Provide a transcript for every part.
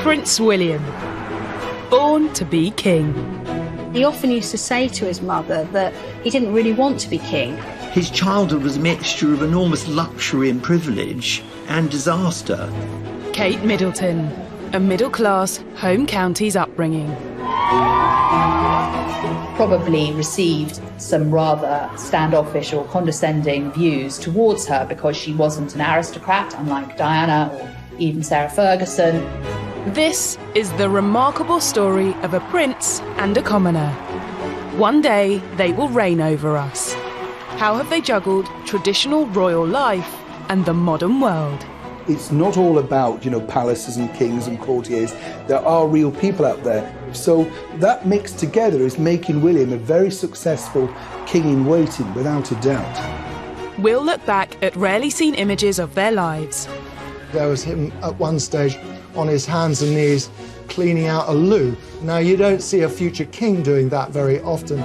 Prince William, born to be king. He often used to say to his mother that he didn't really want to be king. His childhood was a mixture of enormous luxury and privilege and disaster. Kate Middleton, a middle-class home counties upbringing. Probably received some rather standoffish or condescending views towards her because she wasn't an aristocrat, unlike Diana or even Sarah Ferguson. This is the remarkable story of a prince and a commoner. One day they will reign over us. How have they juggled traditional royal life and the modern world? It's not all about, palaces and kings and courtiers. There are real people out there. So that mixed together is making William a very successful king in waiting, without a doubt. We'll look back at rarely seen images of their lives. There was him at one stage on his hands and knees cleaning out a loo. Now, you don't see a future king doing that very often.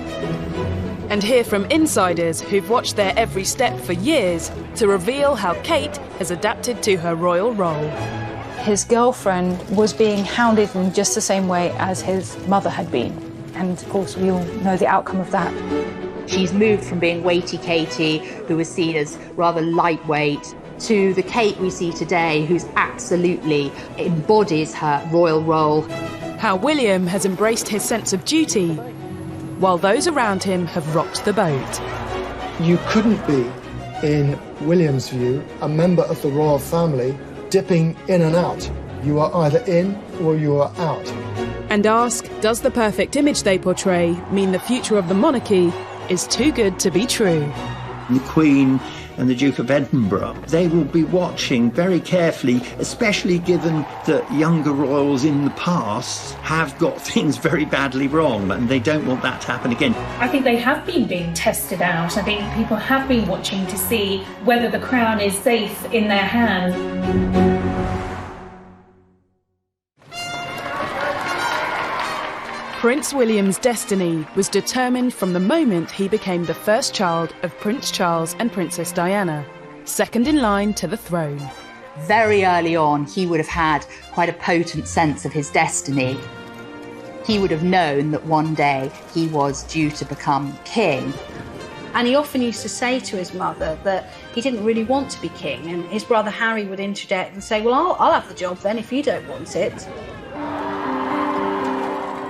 And hear from insiders who've watched their every step for years to reveal how Kate has adapted to her royal role. His girlfriend was being hounded in just the same way as his mother had been. And of course, we all know the outcome of that. She's moved from being weighty Katie, who was seen as rather lightweight, to the Kate we see today, who's absolutely embodies her royal role. How William has embraced his sense of duty, while those around him have rocked the boat. You couldn't be, in William's view, a member of the royal family dipping in and out. You are either in or you are out. And ask, does the perfect image they portray mean the future of the monarchy is too good to be true? The Queen and the Duke of Edinburgh, they will be watching very carefully, especially given that younger royals in the past have got things very badly wrong and they don't want that to happen again. I think they have been being tested out. I think people have been watching to see whether the crown is safe in their hands. Prince William's destiny was determined from the moment he became the first child of Prince Charles and Princess Diana, second in line to the throne. Very early on, he would have had quite a potent sense of his destiny. He would have known that one day he was due to become king. And he often used to say to his mother that he didn't really want to be king. And his brother Harry would interject and say, well, I'll have the job then if you don't want it.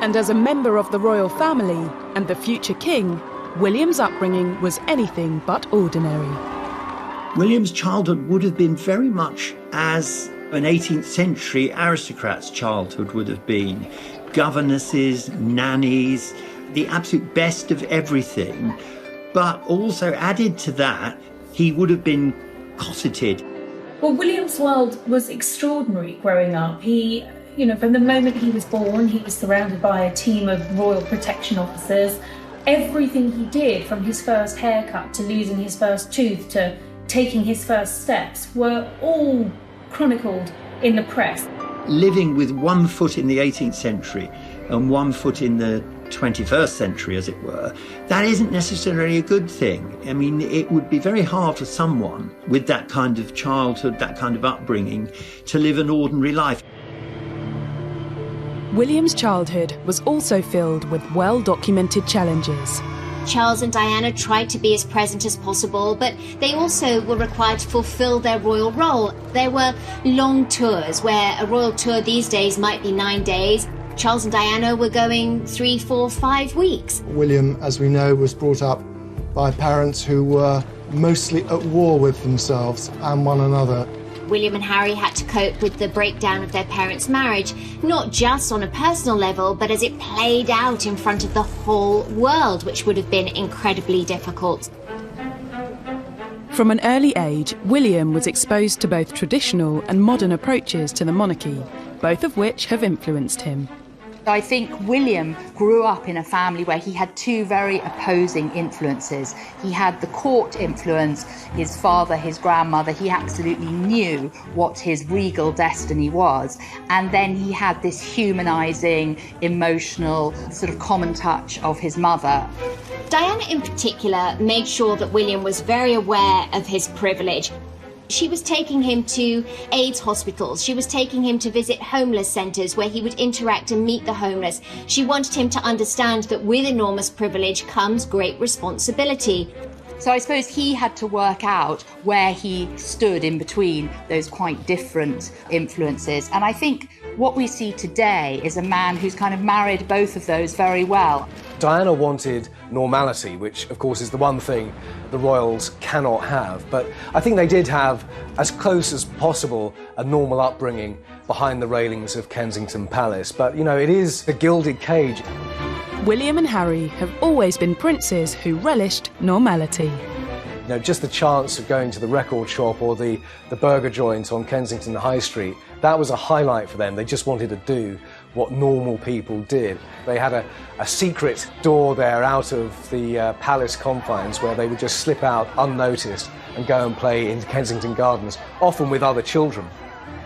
And as a member of the royal family and the future king, William's upbringing was anything but ordinary. William's childhood would have been very much as an 18th century aristocrat's childhood would have been. Governesses, nannies, the absolute best of everything. But also added to that, he would have been cosseted. Well, William's world was extraordinary growing up. He, from the moment he was born, he was surrounded by a team of royal protection officers. Everything he did, from his first haircut to losing his first tooth to taking his first steps, were all chronicled in the press. Living with one foot in the 18th century and one foot in the 21st century, as it were, that isn't necessarily a good thing. I mean, it would be very hard for someone with that kind of childhood, that kind of upbringing, to live an ordinary life. William's childhood was also filled with well-documented challenges. Charles and Diana tried to be as present as possible, but they also were required to fulfill their royal role. There were long tours, where a royal tour these days might be 9 days. Charles and Diana were going 3, 4, 5 weeks. William, as we know, was brought up by parents who were mostly at war with themselves and one another. William and Harry had to cope with the breakdown of their parents' marriage, not just on a personal level, but as it played out in front of the whole world, which would have been incredibly difficult. From an early age, William was exposed to both traditional and modern approaches to the monarchy, both of which have influenced him. I think William grew up in a family where he had two very opposing influences. He had the court influence, his father, his grandmother. He absolutely knew what his regal destiny was. And then he had this humanising, emotional, sort of common touch of his mother. Diana in particular made sure that William was very aware of his privilege. She was taking him to AIDS hospitals. She was taking him to visit homeless centres where he would interact and meet the homeless. She wanted him to understand that with enormous privilege comes great responsibility. So I suppose he had to work out where he stood in between those quite different influences. And I think what we see today is a man who's kind of married both of those very well. Diana wanted normality, which of course is the one thing the royals cannot have. But I think they did have, as close as possible, a normal upbringing behind the railings of Kensington Palace. But, you know, it is a gilded cage. William and Harry have always been princes who relished normality. You know, just the chance of going to the record shop or the burger joint on Kensington High Street, that was a highlight for them. They just wanted to do what normal people did. They had a secret door there out of the palace confines where they would just slip out unnoticed and go and play in Kensington Gardens, often with other children.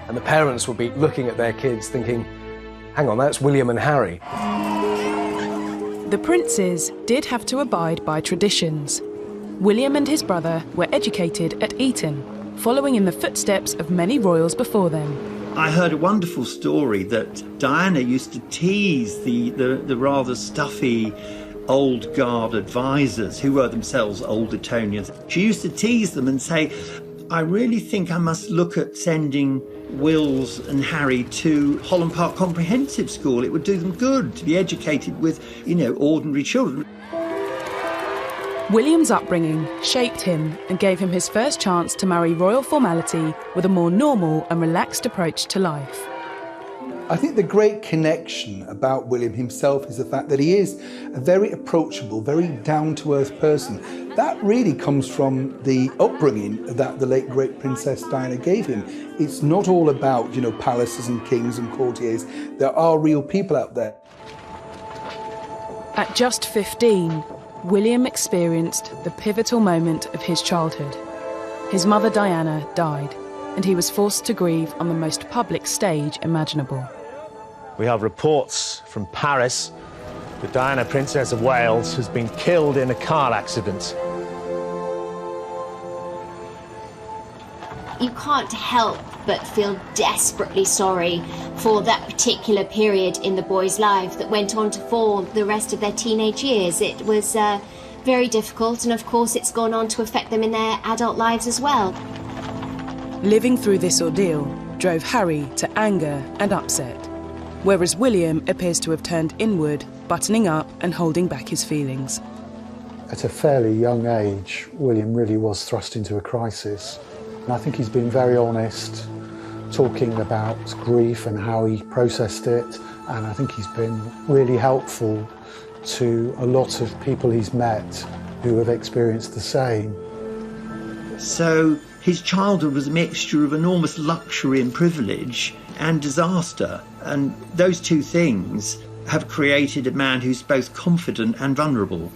And the parents would be looking at their kids thinking, hang on, that's William and Harry. The princes did have to abide by traditions. William and his brother were educated at Eton, following in the footsteps of many royals before them. I heard a wonderful story that Diana used to tease the rather stuffy old guard advisors, who were themselves old Etonians. She used to tease them and say, I really think I must look at sending Wills and Harry to Holland Park Comprehensive School. It would do them good to be educated with, you know, ordinary children. William's upbringing shaped him and gave him his first chance to marry royal formality with a more normal and relaxed approach to life. I think the great connection about William himself is the fact that he is a very approachable, very down-to-earth person. That really comes from the upbringing that the late great Princess Diana gave him. It's not all about, you know, palaces and kings and courtiers. There are real people out there. At just 15, William experienced the pivotal moment of his childhood. His mother Diana died, and he was forced to grieve on the most public stage imaginable. We have reports from Paris that Diana, Princess of Wales, has been killed in a car accident. You can't help but feel desperately sorry for that particular period in the boy's life that went on to form the rest of their teenage years. It was very difficult, and of course it's gone on to affect them in their adult lives as well. Living through this ordeal drove Harry to anger and upset, whereas William appears to have turned inward, buttoning up and holding back his feelings. At a fairly young age, William really was thrust into a crisis. And I think he's been very honest, talking about grief and how he processed it. And I think he's been really helpful to a lot of people he's met who have experienced the same. So his childhood was a mixture of enormous luxury and privilege and disaster. And those two things have created a man who's both confident and vulnerable.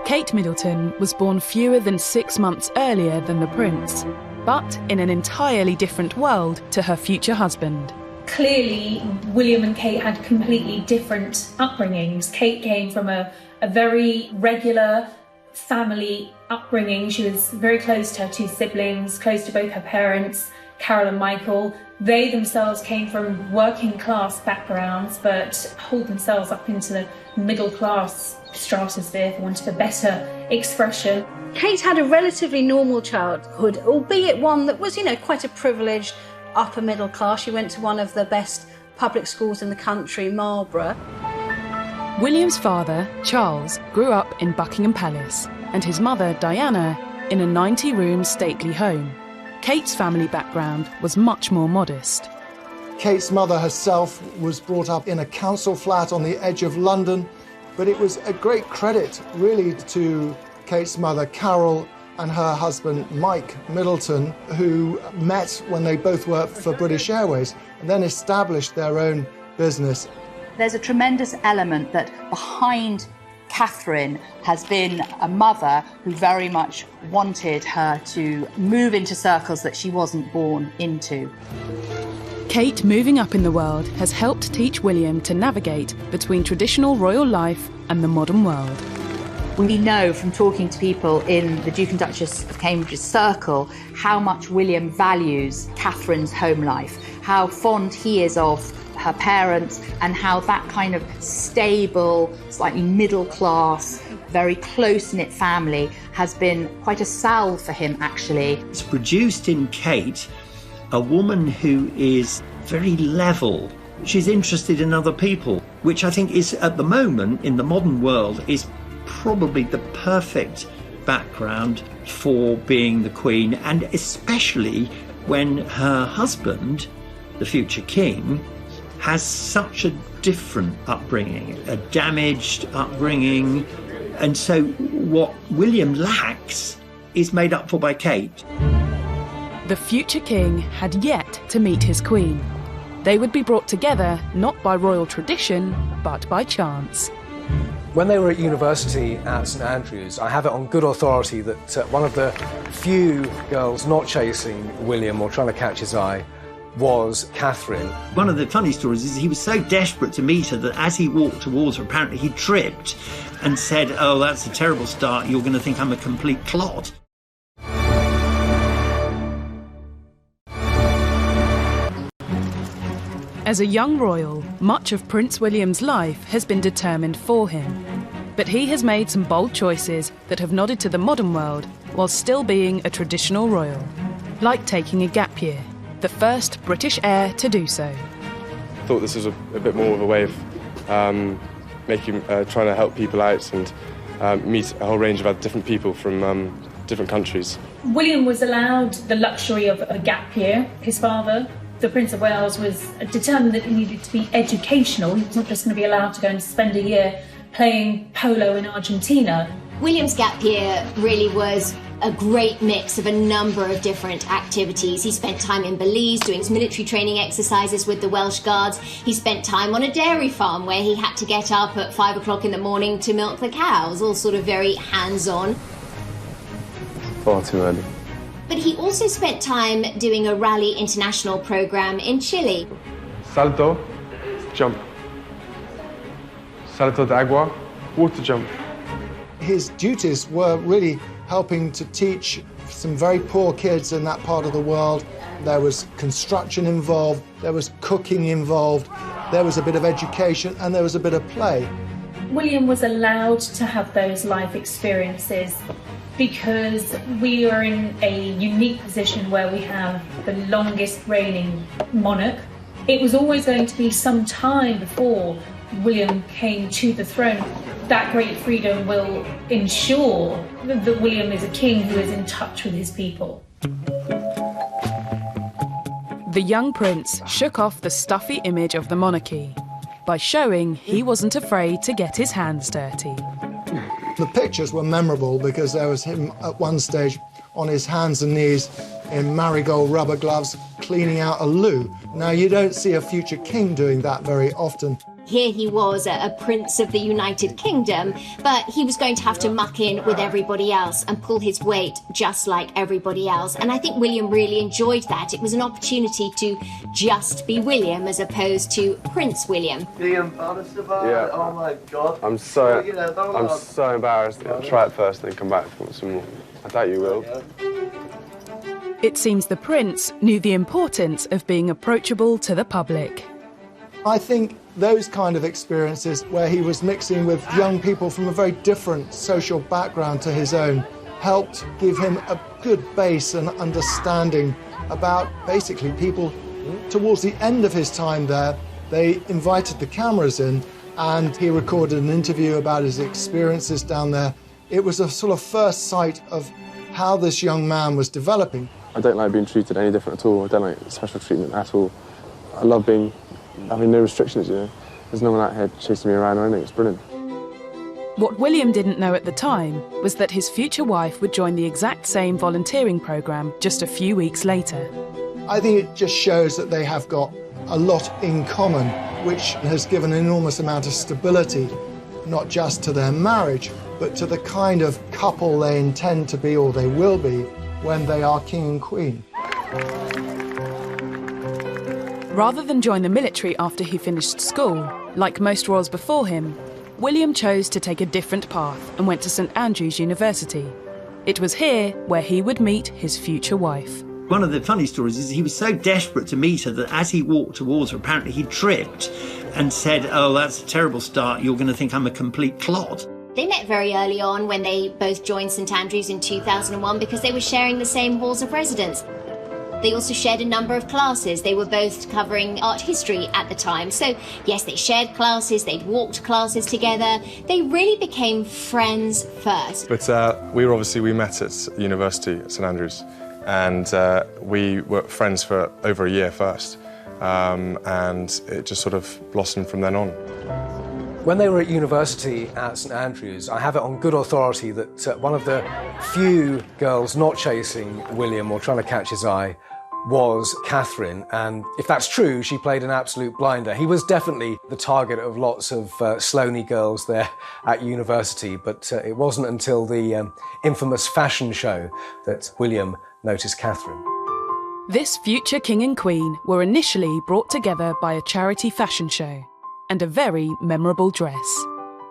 Kate Middleton was born fewer than 6 months earlier than the prince, but in an entirely different world to her future husband. Clearly, William and Kate had completely different upbringings. Kate came from a very regular family upbringing. She was very close to her two siblings, close to both her parents, Carol and Michael. They themselves came from working class backgrounds, but hold themselves up into the middle class stratosphere, for want of a better expression. Kate had a relatively normal childhood, albeit one that was, you know, quite a privileged upper middle class. She went to one of the best public schools in the country, Marlborough. William's father, Charles, grew up in Buckingham Palace, and his mother, Diana, in a 90-room stately home. Kate's family background was much more modest. Kate's mother herself was brought up in a council flat on the edge of London, but it was a great credit, really, to Kate's mother, Carol, and her husband, Mike Middleton, who met when they both worked for British Airways and then established their own business. There's a tremendous element that behind Catherine has been a mother who very much wanted her to move into circles that she wasn't born into. Kate moving up in the world has helped teach William to navigate between traditional royal life and the modern world. We know from talking to people in the Duke and Duchess of Cambridge's circle how much William values Catherine's home life, how fond he is of her parents, and how that kind of stable, slightly middle class, very close-knit family has been quite a salve for him, actually. It's produced in Kate a woman who is very level. She's interested in other people, which I think is, at the moment, in the modern world, is probably the perfect background for being the Queen, and especially when her husband, the future king, has such a different upbringing, a damaged upbringing, and so what William lacks is made up for by Kate. The future king had yet to meet his queen. They would be brought together not by royal tradition, but by chance. When they were at university at St Andrews, I have it on good authority that one of the few girls not chasing William or trying to catch his eye was Catherine. One of the funny stories is he was so desperate to meet her that as he walked towards her, apparently he tripped and said, "Oh, that's a terrible start, you're going to think I'm a complete clod." As a young royal, much of Prince William's life has been determined for him. But he has made some bold choices that have nodded to the modern world while still being a traditional royal. Like taking a gap year, the first British heir to do so. I thought this was a bit more of a way of trying to help people out and meet a whole range of other different people from different countries. William was allowed the luxury of a gap year. His father, the Prince of Wales, was determined that he needed to be educational. He was not just going to be allowed to go and spend a year playing polo in Argentina. William's gap year really was a great mix of a number of different activities. He spent time in Belize doing his military training exercises with the Welsh Guards. He spent time on a dairy farm where he had to get up at 5 o'clock in the morning to milk the cows, all sort of very hands-on. Far too early. But he also spent time doing a Rally International program in Chile. Salto, jump. Salto de agua, water jump. His duties were really helping to teach some very poor kids in that part of the world. There was construction involved, there was cooking involved, there was a bit of education, and there was a bit of play. William was allowed to have those life experiences because we are in a unique position where we have the longest reigning monarch. It was always going to be some time before William came to the throne. That great freedom will ensure that William is a king who is in touch with his people. The young prince shook off the stuffy image of the monarchy by showing he wasn't afraid to get his hands dirty. The pictures were memorable because there was him at one stage on his hands and knees in marigold rubber gloves cleaning out a loo. Now, you don't see a future king doing that very often. Here he was, a prince of the United Kingdom, but he was going to have to muck in with everybody else and pull his weight just like everybody else. And I think William really enjoyed that. It was an opportunity to just be William as opposed to Prince William. Being honest about it, oh my God. I'm so embarrassed. I'll try it first and then come back if you want some more. I doubt you will. It seems the prince knew the importance of being approachable to the public. I think those kind of experiences where he was mixing with young people from a very different social background to his own helped give him a good base and understanding about basically people. Towards the end of his time there, they invited the cameras in and he recorded an interview about his experiences down there. It was a sort of first sight of how this young man was developing. I don't like being treated any different at all. I don't like special treatment at all. I love having no restrictions, you know. There's no one out here chasing me around or anything. It's brilliant. What William didn't know at the time was that his future wife would join the exact same volunteering programme just a few weeks later. I think it just shows that they have got a lot in common, which has given an enormous amount of stability, not just to their marriage, but to the kind of couple they intend to be or they will be when they are king and queen. Rather than join the military after he finished school, like most royals before him, William chose to take a different path and went to St Andrews University. It was here where he would meet his future wife. One of the funny stories is he was so desperate to meet her that as he walked towards her, apparently he tripped and said, "Oh, that's a terrible start. You're going to think I'm a complete clod." They met very early on when they both joined St Andrews in 2001 because they were sharing the same halls of residence. They also shared a number of classes. They were both covering art history at the time. So, yes, they shared classes, they'd walked classes together. They really became friends first. But we met at university at St Andrews, and we were friends for over a year first. And it just sort of blossomed from then on. When they were at university at St Andrews, I have it on good authority that one of the few girls not chasing William or trying to catch his eye was Catherine, and if that's true, she played an absolute blinder. He was definitely the target of lots of Sloaney girls there at university, but it wasn't until the infamous fashion show that William noticed Catherine. This future king and queen were initially brought together by a charity fashion show and a very memorable dress.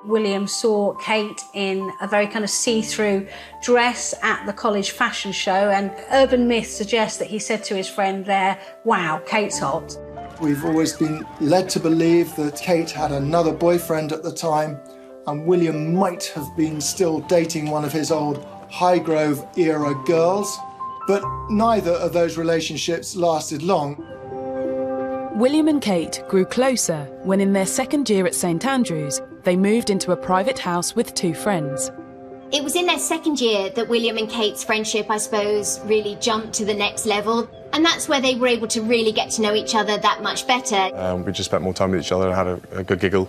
William saw Kate in a very kind of see-through dress at the college fashion show, and urban myth suggests that he said to his friend there, "Wow, Kate's hot." We've always been led to believe that Kate had another boyfriend at the time, and William might have been still dating one of his old Highgrove era girls, but neither of those relationships lasted long. William and Kate grew closer when in their second year at St Andrews, they moved into a private house with two friends. It was in their second year that William and Kate's friendship, I suppose, really jumped to the next level. And that's where they were able to really get to know each other that much better. We just spent more time with each other and had a good giggle,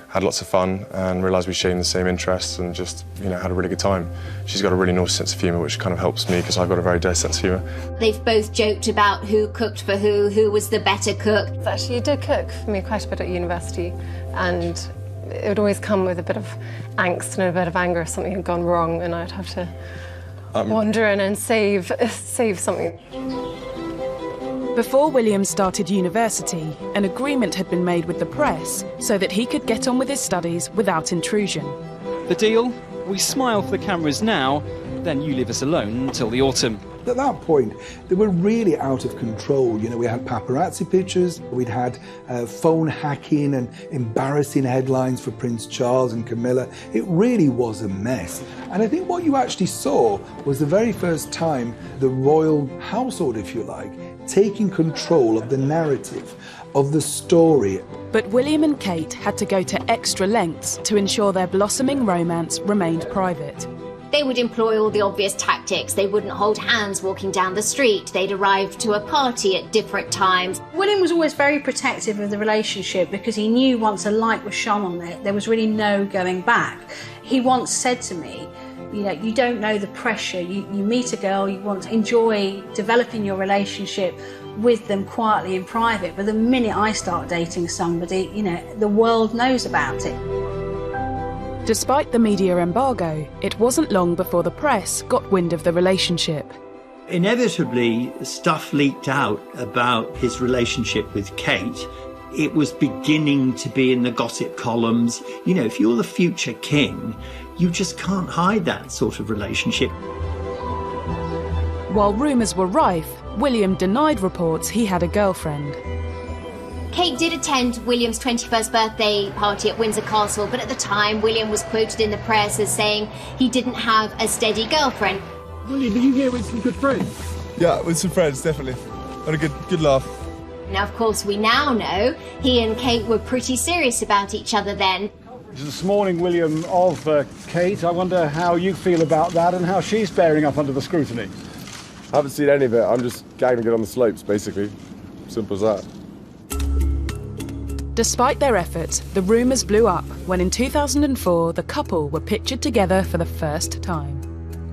had lots of fun, and realised we shared the same interests and just, had a really good time. She's got a really nice sense of humour, which kind of helps me because I've got a very dirty sense of humour. They've both joked about who cooked for who was the better cook. Actually, you did cook for me quite a bit at university, and it would always come with a bit of angst and a bit of anger if something had gone wrong, and I'd have to wander in and save something. Before William started university, an agreement had been made with the press so that he could get on with his studies without intrusion. The deal? We smile for the cameras now, then you leave us alone until the autumn. At that point, they were really out of control. We had paparazzi pictures, we'd had phone hacking and embarrassing headlines for Prince Charles and Camilla. It really was a mess. And I think what you actually saw was the very first time the royal household, if you like, taking control of the narrative, of the story. But William and Kate had to go to extra lengths to ensure their blossoming romance remained private. They would employ all the obvious tactics. They wouldn't hold hands walking down the street. They'd arrive to a party at different times. William was always very protective of the relationship because he knew once a light was shone on it, there was really no going back. He once said to me, you don't know the pressure. You meet a girl, you want to enjoy developing your relationship with them quietly in private, but the minute I start dating somebody, the world knows about it. Despite the media embargo, it wasn't long before the press got wind of the relationship. Inevitably, stuff leaked out about his relationship with Kate. It was beginning to be in the gossip columns. If you're the future king, you just can't hide that sort of relationship. While rumours were rife, William denied reports he had a girlfriend. Kate did attend William's 21st birthday party at Windsor Castle, but at the time, William was quoted in the press as saying he didn't have a steady girlfriend. William, did you get with some good friends? Yeah, with some friends, definitely. Had a good laugh. Now, of course, we now know he and Kate were pretty serious about each other then. This morning, William, of Kate. I wonder how you feel about that and how she's bearing up under the scrutiny. I haven't seen any of it. I'm just gagging it on the slopes, basically. Simple as that. Despite their efforts, the rumours blew up when in 2004 the couple were pictured together for the first time.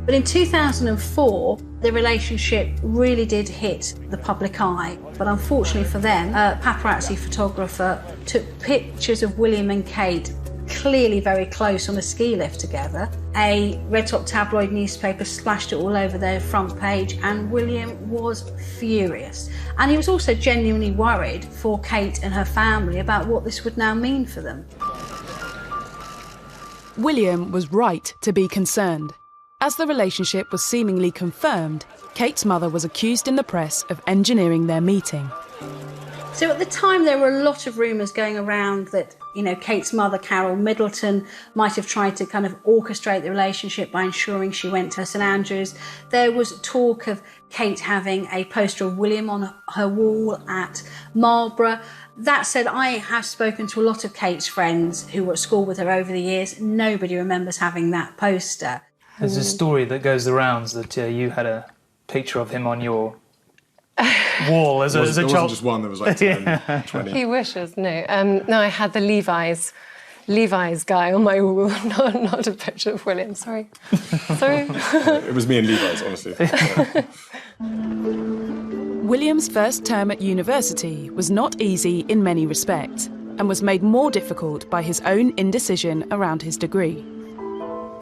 But in 2004, the relationship really did hit the public eye. But unfortunately for them, a paparazzi photographer took pictures of William and Kate clearly very close on a ski lift together. A red top tabloid newspaper splashed it all over their front page, and William was furious. And he was also genuinely worried for Kate and her family about what this would now mean for them. William was right to be concerned. As the relationship was seemingly confirmed, Kate's mother was accused in the press of engineering their meeting. So at the time, there were a lot of rumours going around that, Kate's mother, Carol Middleton, might have tried to kind of orchestrate the relationship by ensuring she went to St Andrews. There was talk of Kate having a poster of William on her wall at Marlborough. That said, I have spoken to a lot of Kate's friends who were at school with her over the years. Nobody remembers having that poster. There's a story that goes the rounds that you had a picture of him on your wall as a child. There wasn't just one, there was like 10, 20. He wishes, no. No, I had the Levi's guy on my wall, not a picture of William, sorry. Sorry. It was me and Levi's, honestly. William's first term at university was not easy in many respects and was made more difficult by his own indecision around his degree.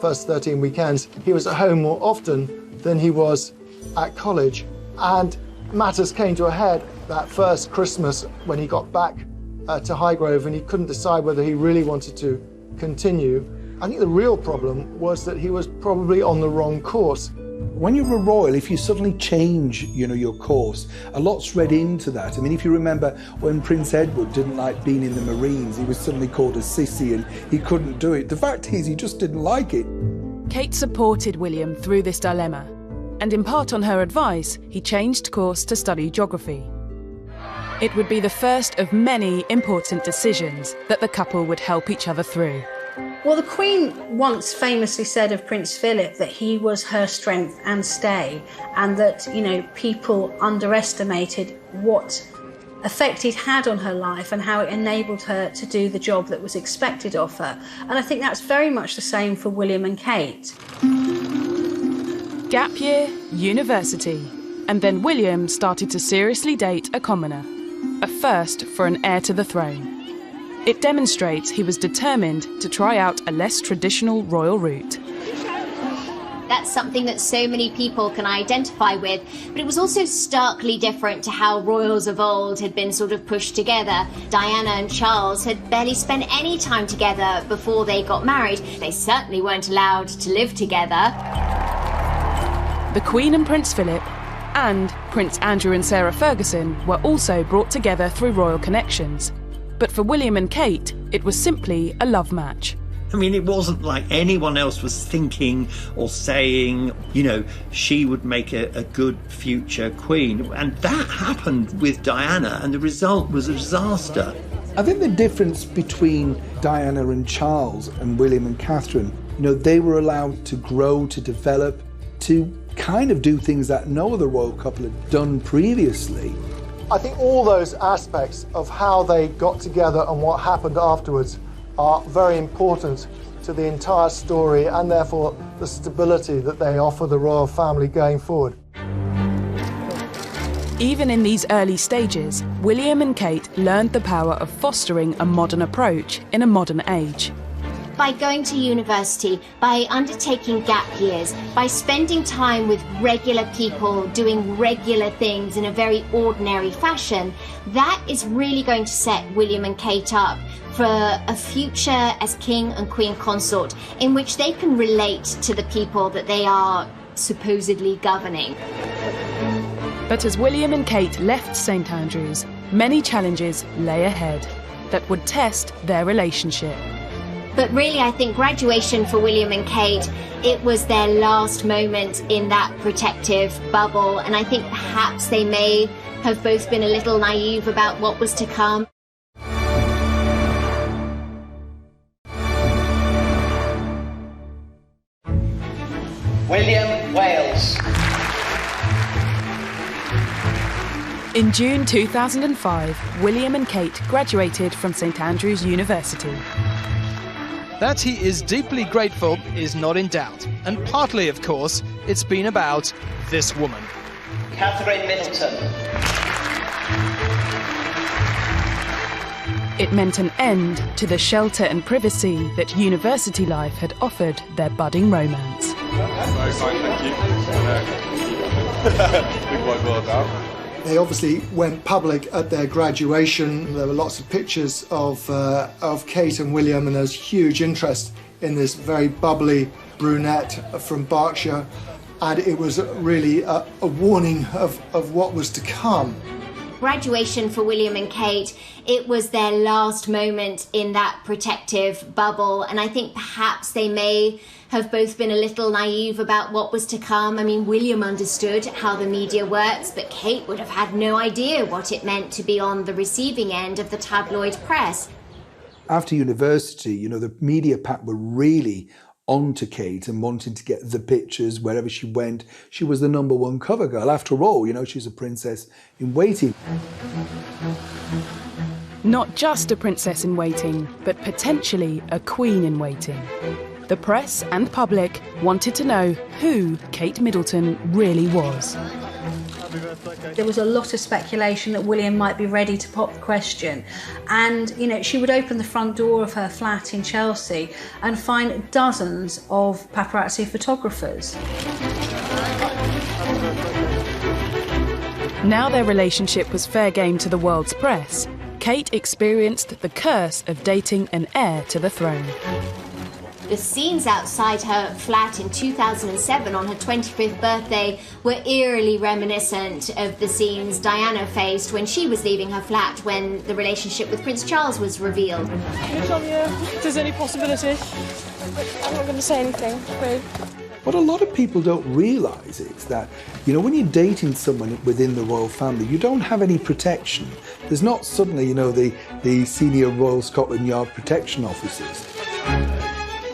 First 13 weekends, he was at home more often than he was at college, and matters came to a head that first Christmas when he got back to Highgrove and he couldn't decide whether he really wanted to continue. I think the real problem was that he was probably on the wrong course. When you're a royal, if you suddenly change, your course, a lot's read into that. I mean, if you remember when Prince Edward didn't like being in the Marines, he was suddenly called a sissy and he couldn't do it. The fact is, he just didn't like it. Kate supported William through this dilemma, and in part on her advice, he changed course to study geography. It would be the first of many important decisions that the couple would help each other through. Well, the Queen once famously said of Prince Philip that he was her strength and stay, and that, people underestimated what effect he'd had on her life and how it enabled her to do the job that was expected of her. And I think that's very much the same for William and Kate. Gap year, university, and then William started to seriously date a commoner, a first for an heir to the throne. It demonstrates he was determined to try out a less traditional royal route. That's something that so many people can identify with, but it was also starkly different to how royals of old had been sort of pushed together. Diana and Charles had barely spent any time together before they got married. They certainly weren't allowed to live together. The Queen and Prince Philip, and Prince Andrew and Sarah Ferguson were also brought together through royal connections. But for William and Kate, it was simply a love match. I mean, it wasn't like anyone else was thinking or saying, she would make a good future queen. And that happened with Diana, and the result was a disaster. I think the difference between Diana and Charles and William and Catherine, they were allowed to grow, to develop, to kind of do things that no other royal couple had done previously. I think all those aspects of how they got together and what happened afterwards are very important to the entire story and therefore the stability that they offer the royal family going forward. Even in these early stages, William and Kate learned the power of fostering a modern approach in a modern age. By going to university, by undertaking gap years, by spending time with regular people, doing regular things in a very ordinary fashion, that is really going to set William and Kate up for a future as king and queen consort in which they can relate to the people that they are supposedly governing. But as William and Kate left St Andrews, many challenges lay ahead that would test their relationship. But really, I think graduation for William and Kate, it was their last moment in that protective bubble, and I think perhaps they may have both been a little naive about what was to come. William Wales. In June 2005, William and Kate graduated from St Andrews University. That he is deeply grateful is not in doubt, and partly, of course, it's been about this woman. Catherine Middleton. It meant an end to the shelter and privacy that university life had offered their budding romance. They obviously went public at their graduation. There were lots of pictures of Kate and William, and there was huge interest in this very bubbly brunette from Berkshire, and it was really a warning of what was to come. Graduation for William and Kate, it was their last moment in that protective bubble, and I think perhaps they may have both been a little naive about what was to come. I mean, William understood how the media works, but Kate would have had no idea what it meant to be on the receiving end of the tabloid press. After university, you know, the media pack were really on to Kate and wanting to get the pictures wherever she went. She was the #1 cover girl. After all, you know, she's a princess in waiting. Not just a princess in waiting, but potentially a queen in waiting. The press and public wanted to know who Kate Middleton really was. There was a lot of speculation that William might be ready to pop the question. And, you know, she would open the front door of her flat in Chelsea and find dozens of paparazzi photographers. Now their relationship was fair game to the world's press, Kate experienced the curse of dating an heir to the throne. The scenes outside her flat in 2007 on her 25th birthday were eerily reminiscent of the scenes Diana faced when she was leaving her flat when the relationship with Prince Charles was revealed. Can you tell me if there's any possibility? I'm not going to say anything, babe. What a lot of people don't realise is that, you know, when you're dating someone within the royal family, you don't have any protection. There's not suddenly, you know, the senior Royal Scotland Yard protection officers.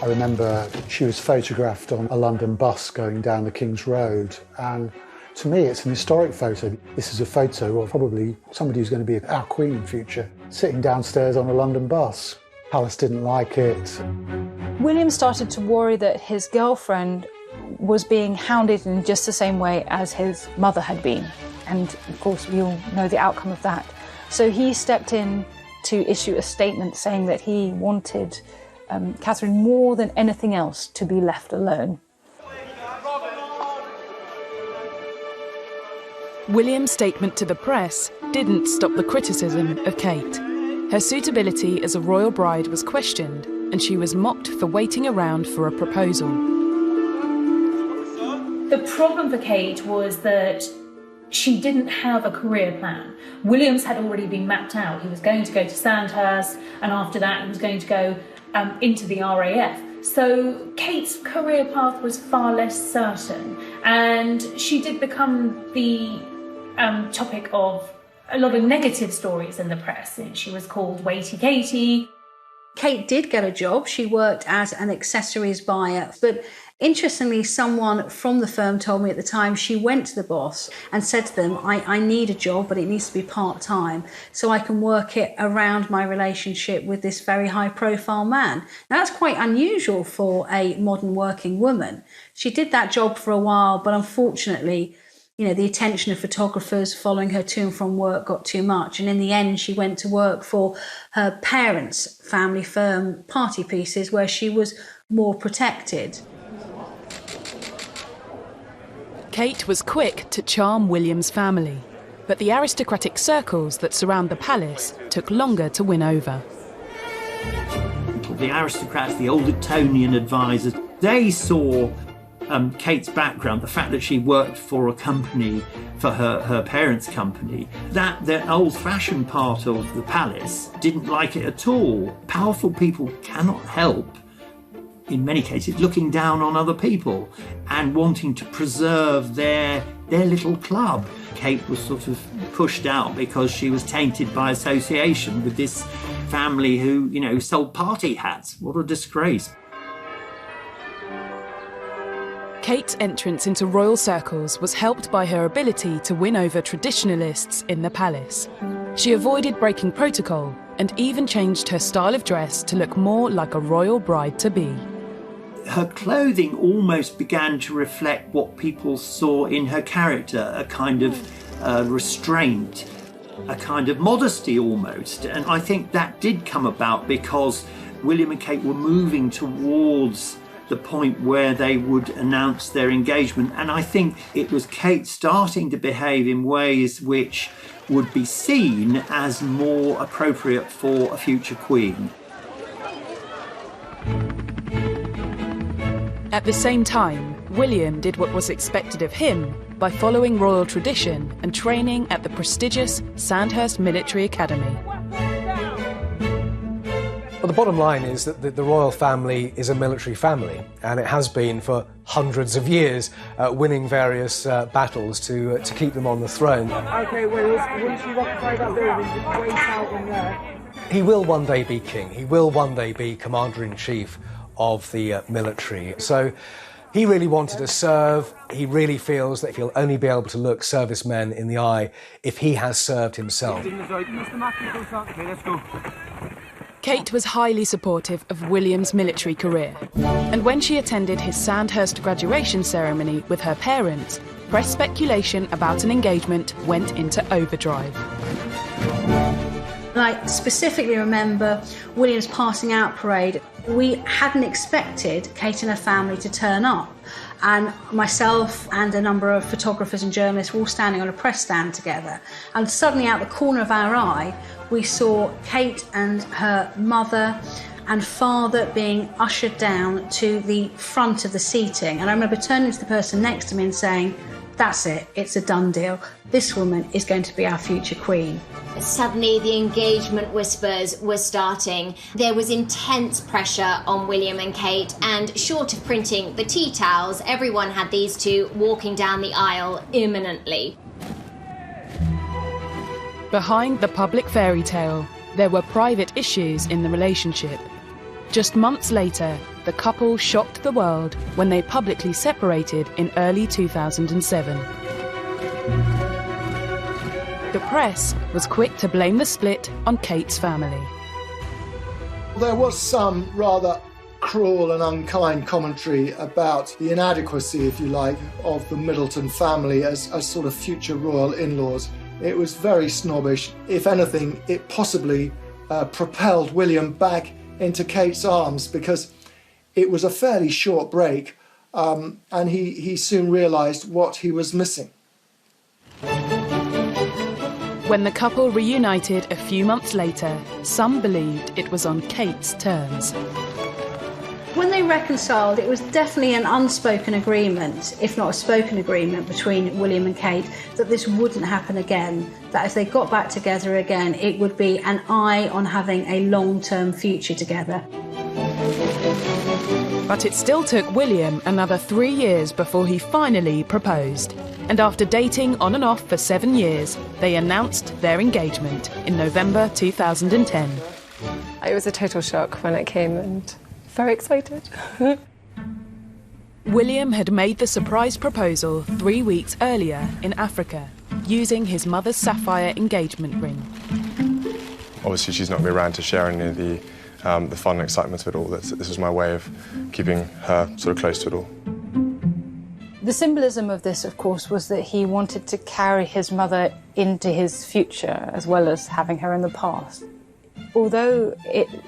I remember she was photographed on a London bus going down the King's Road, and to me it's an historic photo. This is a photo of probably somebody who's going to be our queen in future, sitting downstairs on a London bus. Palace didn't like it. William started to worry that his girlfriend was being hounded in just the same way as his mother had been, and of course we all know the outcome of that. So he stepped in to issue a statement saying that he wanted Catherine, more than anything else, to be left alone. William's statement to the press didn't stop the criticism of Kate. Her suitability as a royal bride was questioned, and she was mocked for waiting around for a proposal. The problem for Kate was that she didn't have a career plan. William's had already been mapped out. He was going to go to Sandhurst, and after that he was going to go into the RAF. So Kate's career path was far less certain, and she did become the topic of a lot of negative stories in the press. And she was called Waity Katie. Kate did get a job. She worked as an accessories buyer, but interestingly, someone from the firm told me at the time she went to the boss and said to them, I need a job, but it needs to be part-time so I can work it around my relationship with this very high-profile man. Now, that's quite unusual for a modern working woman. She did that job for a while, but unfortunately, you know, the attention of photographers following her to and from work got too much. And in the end, she went to work for her parents' family firm, Party Pieces, where she was more protected. Kate was quick to charm William's family, but the aristocratic circles that surround the palace took longer to win over. The aristocrats, the old Etonian advisors, they saw Kate's background, the fact that she worked for a company, for her parents' company, that the old-fashioned part of the palace didn't like it at all. Powerful people cannot help, in many cases, looking down on other people and wanting to preserve their little club. Kate was sort of pushed out because she was tainted by association with this family who, you know, sold party hats. What a disgrace. Kate's entrance into royal circles was helped by her ability to win over traditionalists in the palace. She avoided breaking protocol and even changed her style of dress to look more like a royal bride-to-be. Her clothing almost began to reflect what people saw in her character, a kind of restraint, a kind of modesty almost. And I think that did come about because William and Kate were moving towards the point where they would announce their engagement. And I think it was Kate starting to behave in ways which would be seen as more appropriate for a future queen. At the same time, William did what was expected of him by following royal tradition and training at the prestigious Sandhurst Military Academy. Well, the bottom line is that the royal family is a military family, and it has been for hundreds of years, winning various battles to keep them on the throne. OK, Wills, once you occupy that building, just wait out in there. He will one day be king. He will one day be Commander-in-Chief of the military. So he really wanted to serve. He really feels that he'll only be able to look servicemen in the eye if he has served himself. Kate was highly supportive of William's military career, and when she attended his Sandhurst graduation ceremony with her parents, press speculation about an engagement went into overdrive. I specifically remember William's passing out parade. We hadn't expected Kate and her family to turn up, and myself and a number of photographers and journalists were all standing on a press stand together, and suddenly out the corner of our eye we saw Kate and her mother and father being ushered down to the front of the seating, and I remember turning to the person next to me and saying, "That's it, it's a done deal. This woman is going to be our future queen." Suddenly the engagement whispers were starting. There was intense pressure on William and Kate, and short of printing the tea towels, everyone had these two walking down the aisle imminently. Behind the public fairy tale, there were private issues in the relationship. Just months later, the couple shocked the world when they publicly separated in early 2007. The press was quick to blame the split on Kate's family. There was some rather cruel and unkind commentary about the inadequacy, if you like, of the Middleton family as sort of future royal in-laws. It was very snobbish. If anything, it possibly propelled William back into Kate's arms, because it was a fairly short break, and he soon realised what he was missing. When the couple reunited a few months later, some believed it was on Kate's terms. When they reconciled, it was definitely an unspoken agreement, if not a spoken agreement, between William and Kate that this wouldn't happen again, that if they got back together again, it would be an eye on having a long-term future together. But it still took William another 3 years before he finally proposed. And after dating on and off for 7 years, they announced their engagement in November 2010. It was a total shock when it came, and very excited. William had made the surprise proposal 3 weeks earlier in Africa, using his mother's sapphire engagement ring. Obviously, she's not going to be around to share any of the fun and excitement of it all. This was my way of keeping her sort of close to it all. The symbolism of this, of course, was that he wanted to carry his mother into his future as well as having her in the past. Although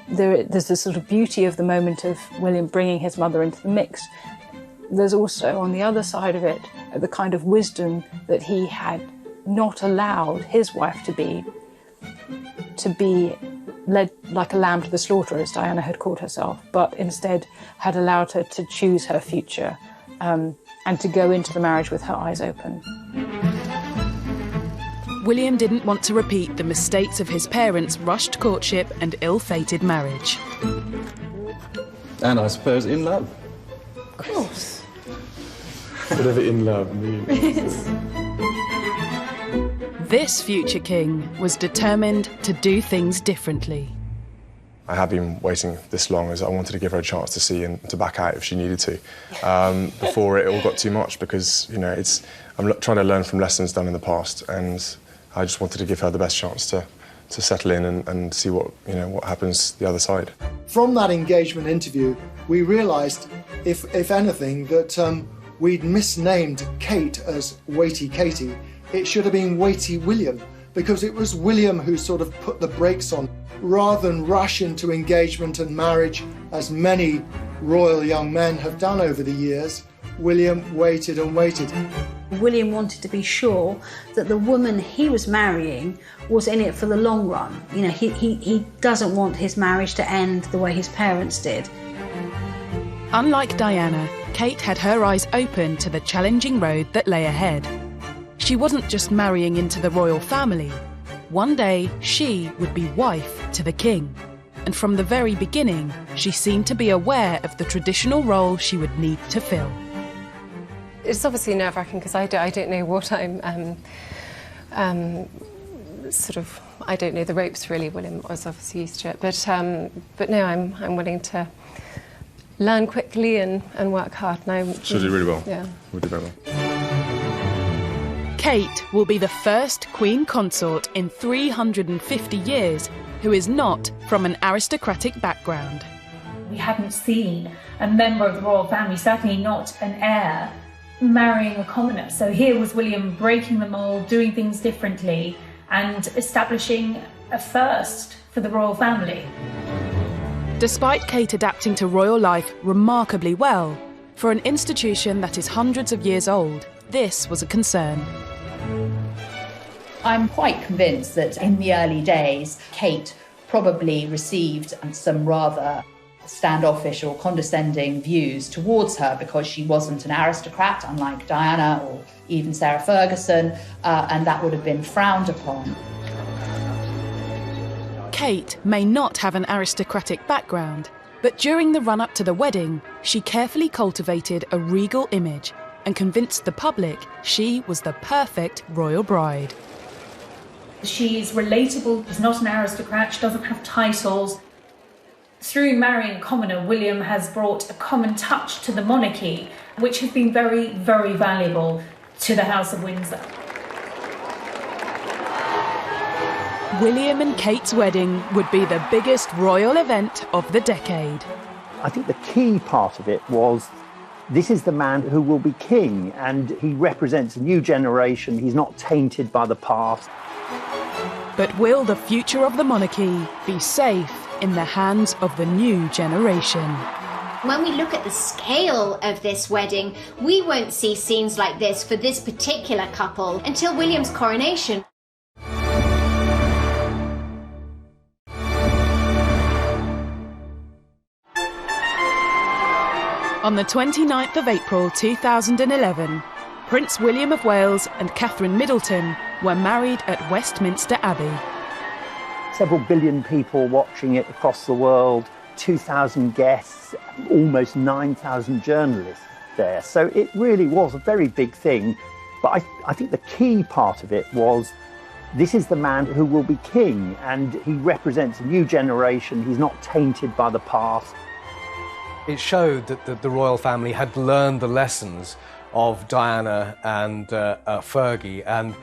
there's this sort of beauty of the moment of William bringing his mother into the mix, there's also, on the other side of it, the kind of wisdom that he had not allowed his wife to be led like a lamb to the slaughter, as Diana had called herself, but instead had allowed her to choose her future and to go into the marriage with her eyes open. William didn't want to repeat the mistakes of his parents' rushed courtship and ill-fated marriage. And I suppose in love. Of course. Whatever in love means. This future king was determined to do things differently. I have been waiting this long as I wanted to give her a chance to see and to back out if she needed to, before it all got too much, because, you know, I'm trying to learn from lessons done in the past, and I just wanted to give her the best chance to settle in and see what happens the other side. From that engagement interview, we realised, if anything, that we'd misnamed Kate as Weighty Katie. It should have been Weighty William, because it was William who sort of put the brakes on. Rather than rush into engagement and marriage, as many royal young men have done over the years, William waited and waited. William wanted to be sure that the woman he was marrying was in it for the long run. You know, he doesn't want his marriage to end the way his parents did. Unlike Diana, Kate had her eyes open to the challenging road that lay ahead. She wasn't just marrying into the royal family. One day, she would be wife to the king. And from the very beginning, she seemed to be aware of the traditional role she would need to fill. It's obviously nerve-wracking because I don't know what I'm I don't know the ropes really. William was obviously used to it, but no, I'm willing to learn quickly and work hard. And She'll do really well. Yeah, we'll do very well. Kate will be the first Queen Consort in 350 years who is not from an aristocratic background. We hadn't seen a member of the royal family, certainly not an heir, marrying a commoner. So here was William breaking the mould, doing things differently, and establishing a first for the royal family. Despite Kate adapting to royal life remarkably well, for an institution that is hundreds of years old, this was a concern. I'm quite convinced that in the early days, Kate probably received some rather standoffish or condescending views towards her because she wasn't an aristocrat, unlike Diana or even Sarah Ferguson, and that would have been frowned upon. Kate may not have an aristocratic background, but during the run-up to the wedding, she carefully cultivated a regal image and convinced the public she was the perfect royal bride. She's relatable, she's not an aristocrat, she doesn't have titles. Through marrying a commoner, William has brought a common touch to the monarchy, which has been very, very valuable to the House of Windsor. William and Kate's wedding would be the biggest royal event of the decade. I think the key part of it was this is the man who will be king, and he represents a new generation. He's not tainted by the past. But will the future of the monarchy be safe in the hands of the new generation? When we look at the scale of this wedding, we won't see scenes like this for this particular couple until William's coronation. On the 29th of April 2011, Prince William of Wales and Catherine Middleton were married at Westminster Abbey. Several billion people watching it across the world, 2,000 guests, almost 9,000 journalists there. So it really was a very big thing. But I think the key part of it was this is the man who will be king, and he represents a new generation. He's not tainted by the past. It showed that the royal family had learned the lessons of Diana and Fergie, and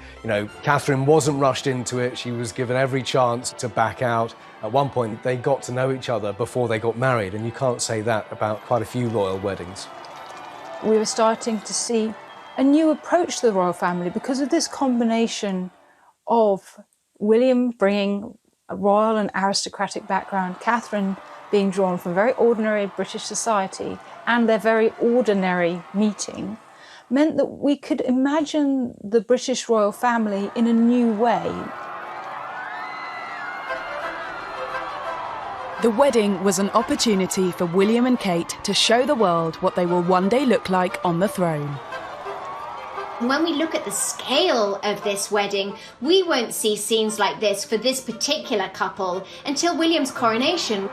Catherine wasn't rushed into it. She was given every chance to back out. At one point they got to know each other before they got married, and you can't say that about quite a few royal weddings. We were starting to see a new approach to the royal family because of this combination of William bringing a royal and aristocratic background, Catherine being drawn from very ordinary British society, and their very ordinary meeting, meant that we could imagine the British royal family in a new way. The wedding was an opportunity for William and Kate to show the world what they will one day look like on the throne. When we look at the scale of this wedding, we won't see scenes like this for this particular couple until William's coronation.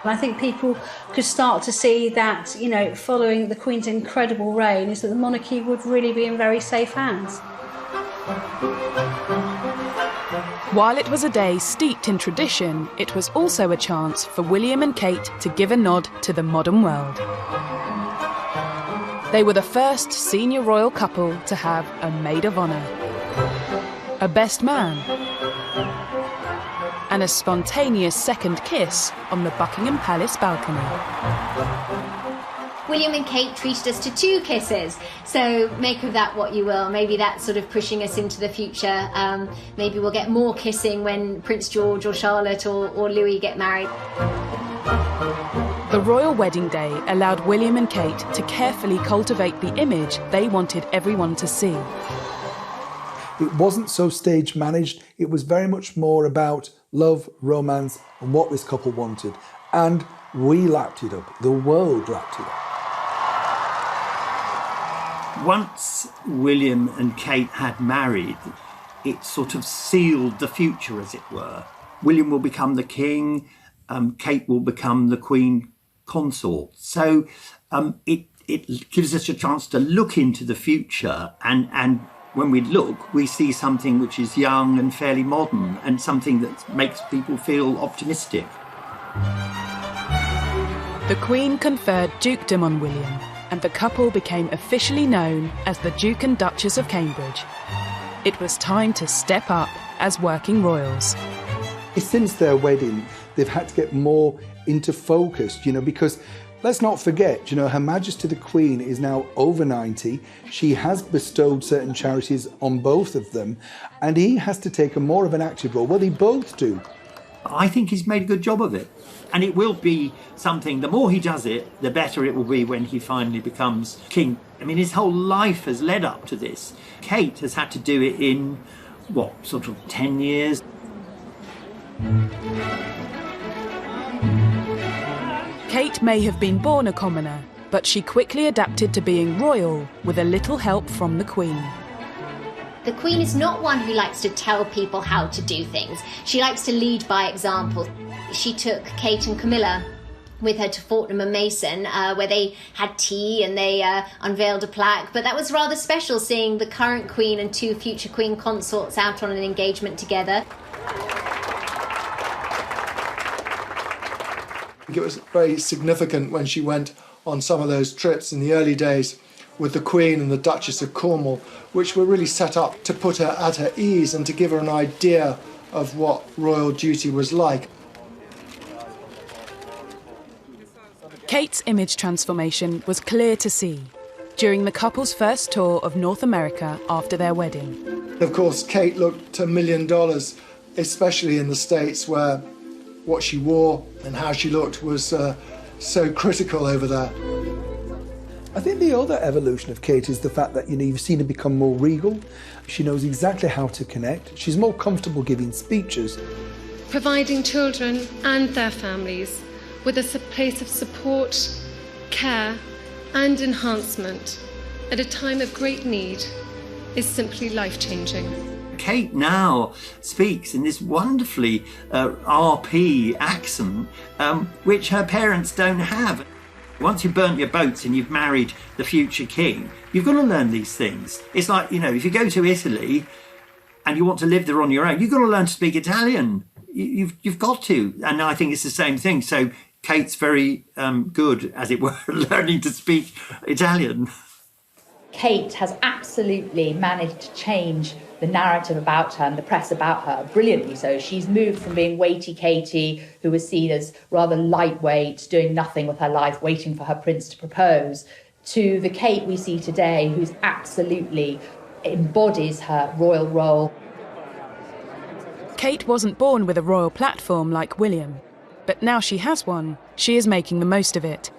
I think people could start to see that, following the Queen's incredible reign, is that the monarchy would really be in very safe hands. While it was a day steeped in tradition, it was also a chance for William and Kate to give a nod to the modern world. They were the first senior royal couple to have a maid of honour, a best man, and a spontaneous second kiss on the Buckingham Palace balcony. William and Kate treated us to 2 kisses, so make of that what you will. Maybe that's sort of pushing us into the future. Maybe we'll get more kissing when Prince George or Charlotte or Louis get married. The royal wedding day allowed William and Kate to carefully cultivate the image they wanted everyone to see. It wasn't so stage managed. It was very much more about love, romance, and what this couple wanted. And we lapped it up. The world lapped it up. Once William and Kate had married, it sort of sealed the future, as it were. William will become the king, Kate will become the queen consort. So it gives us a chance to look into the future, and when we look, we see something which is young and fairly modern, and something that makes people feel optimistic. The Queen conferred dukedom on William, and the couple became officially known as the Duke and Duchess of Cambridge. It was time to step up as working royals. Since their wedding, they've had to get more into focus, because let's not forget, Her Majesty the Queen is now over 90. She has bestowed certain charities on both of them, and he has to take a more of an active role. Well, they both do. I think he's made a good job of it. And it will be something, the more he does it, the better it will be when he finally becomes king. I mean, his whole life has led up to this. Kate has had to do it in, sort of 10 years? Kate may have been born a commoner, but she quickly adapted to being royal with a little help from the Queen. The Queen is not one who likes to tell people how to do things. She likes to lead by example. She took Kate and Camilla with her to Fortnum&Mason, where they had tea and they unveiled a plaque. But that was rather special, seeing the current Queen and 2 future Queen consorts out on an engagement together. I think it was very significant when she went on some of those trips in the early days with the Queen and the Duchess of Cornwall, which were really set up to put her at her ease and to give her an idea of what royal duty was like. Kate's image transformation was clear to see during the couple's first tour of North America after their wedding. Of course, Kate looked $1 million, especially in the States, where what she wore and how she looked was so critical over there. I think the other evolution of Kate is the fact that, you've seen her become more regal. She knows exactly how to connect. She's more comfortable giving speeches. Providing children and their families with a place of support, care and enhancement at a time of great need is simply life-changing. Kate now speaks in this wonderfully RP accent, which her parents don't have. Once you've burnt your boats and you've married the future king, you've got to learn these things. It's like, if you go to Italy and you want to live there on your own, you've got to learn to speak Italian. You've got to. And I think it's the same thing. So Kate's very good, as it were, learning to speak Italian. Kate has absolutely managed to change the narrative about her and the press about her, brilliantly so. She's moved from being weighty Katie, who was seen as rather lightweight, doing nothing with her life, waiting for her prince to propose, to the Kate we see today, who's absolutely embodies her royal role. Kate wasn't born with a royal platform like William, but now she has one, she is making the most of it.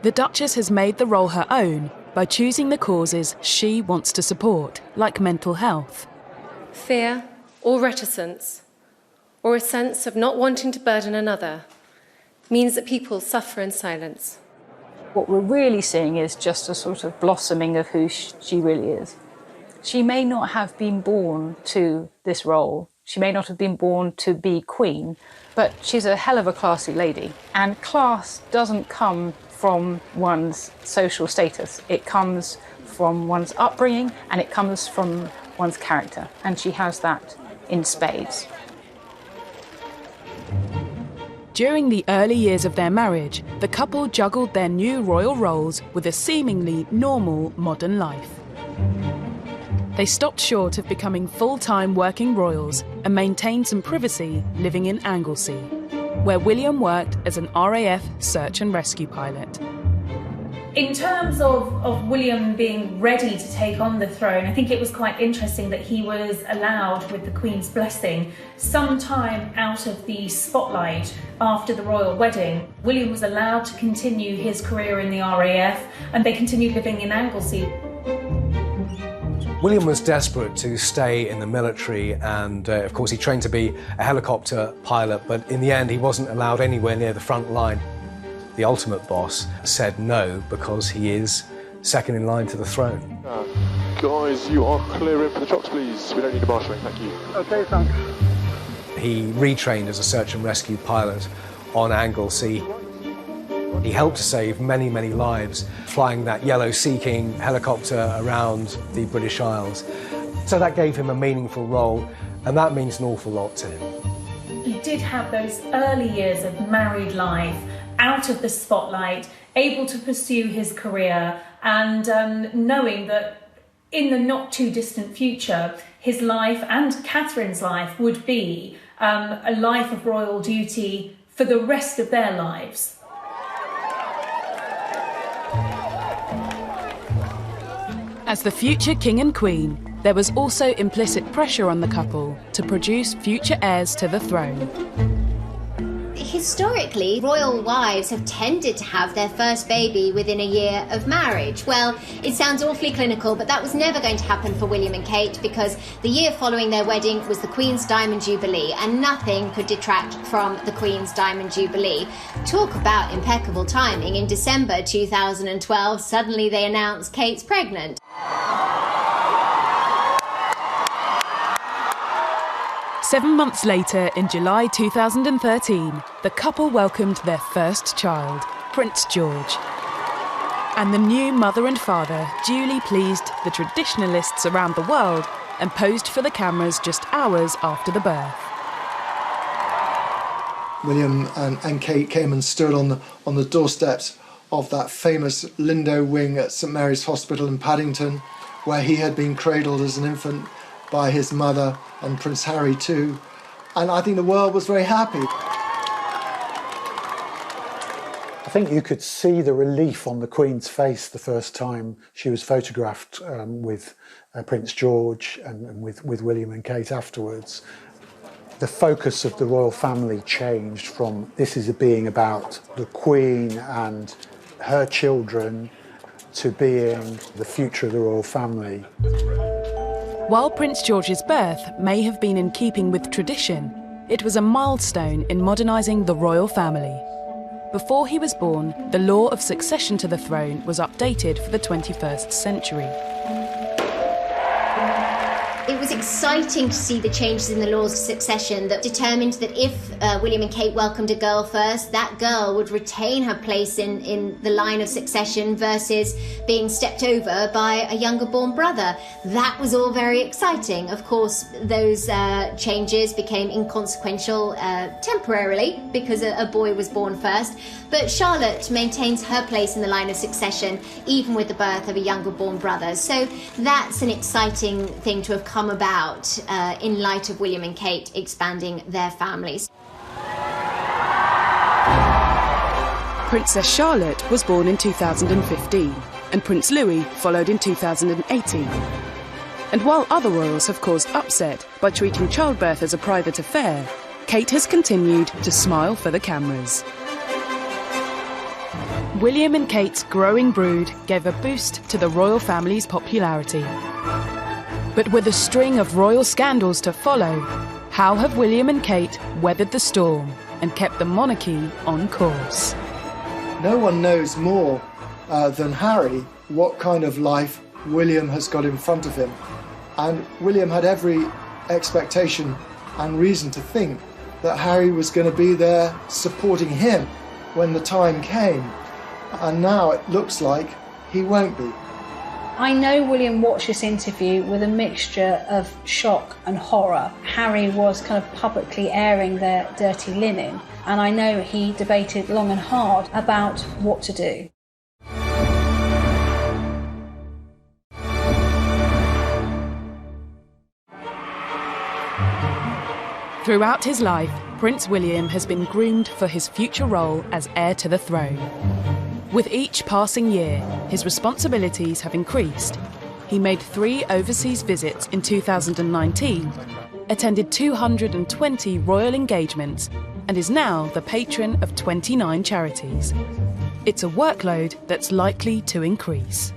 The Duchess has made the role her own by choosing the causes she wants to support, like mental health. Fear or reticence, or a sense of not wanting to burden another, means that people suffer in silence. What we're really seeing is just a sort of blossoming of who she really is. She may not have been born to this role. She may not have been born to be queen, but she's a hell of a classy lady. And class doesn't come from one's social status. It comes from one's upbringing and it comes from one's character. And she has that in spades. During the early years of their marriage, the couple juggled their new royal roles with a seemingly normal modern life. They stopped short of becoming full-time working royals and maintained some privacy living in Anglesey, where William worked as an RAF search and rescue pilot. In terms of William being ready to take on the throne, I think it was quite interesting that he was allowed, with the Queen's blessing, some time out of the spotlight after the royal wedding. William was allowed to continue his career in the RAF and they continued living in Anglesey. William was desperate to stay in the military and, of course, he trained to be a helicopter pilot, but in the end he wasn't allowed anywhere near the front line. The ultimate boss said no because he is second in line to the throne. Guys, you are clear in for the chocks, please. We don't need a marshalling, thank you. OK, thanks. He retrained as a search and rescue pilot on Anglesey. He helped to save many, many lives flying that yellow Sea King helicopter around the British Isles. So that gave him a meaningful role, and that means an awful lot to him. He did have those early years of married life, out of the spotlight, able to pursue his career, and knowing that in the not too distant future, his life and Catherine's life would be a life of royal duty for the rest of their lives. As the future king and queen, there was also implicit pressure on the couple to produce future heirs to the throne. Historically, royal wives have tended to have their first baby within a year of marriage. Well, it sounds awfully clinical, but that was never going to happen for William and Kate because the year following their wedding was the Queen's Diamond Jubilee, and nothing could detract from the Queen's Diamond Jubilee. Talk about impeccable timing. In December 2012, suddenly they announced Kate's pregnant. Seven months later, in July 2013, the couple welcomed their first child, Prince George. And the new mother and father duly pleased the traditionalists around the world and posed for the cameras just hours after the birth. William and Kate came and stood on the doorsteps of that famous Lindo wing at St Mary's Hospital in Paddington, where he had been cradled as an infant by his mother and Prince Harry too. And I think the world was very happy. I think you could see the relief on the Queen's face the first time she was photographed with Prince George and with William and Kate afterwards. The focus of the royal family changed from this is being about the Queen and her children to being the future of the royal family. While Prince George's birth may have been in keeping with tradition, it was a milestone in modernising the royal family. Before he was born, the law of succession to the throne was updated for the 21st century. It was exciting to see the changes in the laws of succession that determined that if William and Kate welcomed a girl first, that girl would retain her place in the line of succession versus being stepped over by a younger born brother. That was all very exciting. Of course, those changes became inconsequential temporarily because a boy was born first. But Charlotte maintains her place in the line of succession even with the birth of a younger born brother. So that's an exciting thing to have come about in light of William and Kate expanding their families. Princess Charlotte was born in 2015 and Prince Louis followed in 2018. And while other royals have caused upset by treating childbirth as a private affair, Kate has continued to smile for the cameras. William and Kate's growing brood gave a boost to the royal family's popularity. But with a string of royal scandals to follow, how have William and Kate weathered the storm and kept the monarchy on course? No one knows more than Harry what kind of life William has got in front of him. And William had every expectation and reason to think that Harry was going to be there supporting him when the time came. And now it looks like he won't be. I know William watched this interview with a mixture of shock and horror. Harry was kind of publicly airing their dirty linen, and I know he debated long and hard about what to do. Throughout his life, Prince William has been groomed for his future role as heir to the throne. With each passing year, his responsibilities have increased. He made 3 overseas visits in 2019, attended 220 royal engagements, and is now the patron of 29 charities. It's a workload that's likely to increase.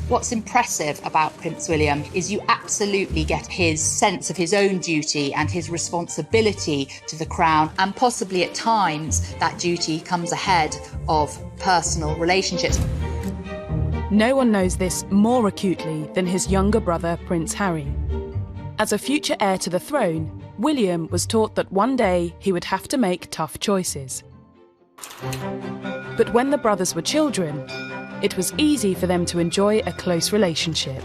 What's impressive about Prince William is you absolutely get his sense of his own duty and his responsibility to the crown, and possibly at times that duty comes ahead of personal relationships. No one knows this more acutely than his younger brother, Prince Harry. As a future heir to the throne, William was taught that one day he would have to make tough choices. But when the brothers were children, it was easy for them to enjoy a close relationship.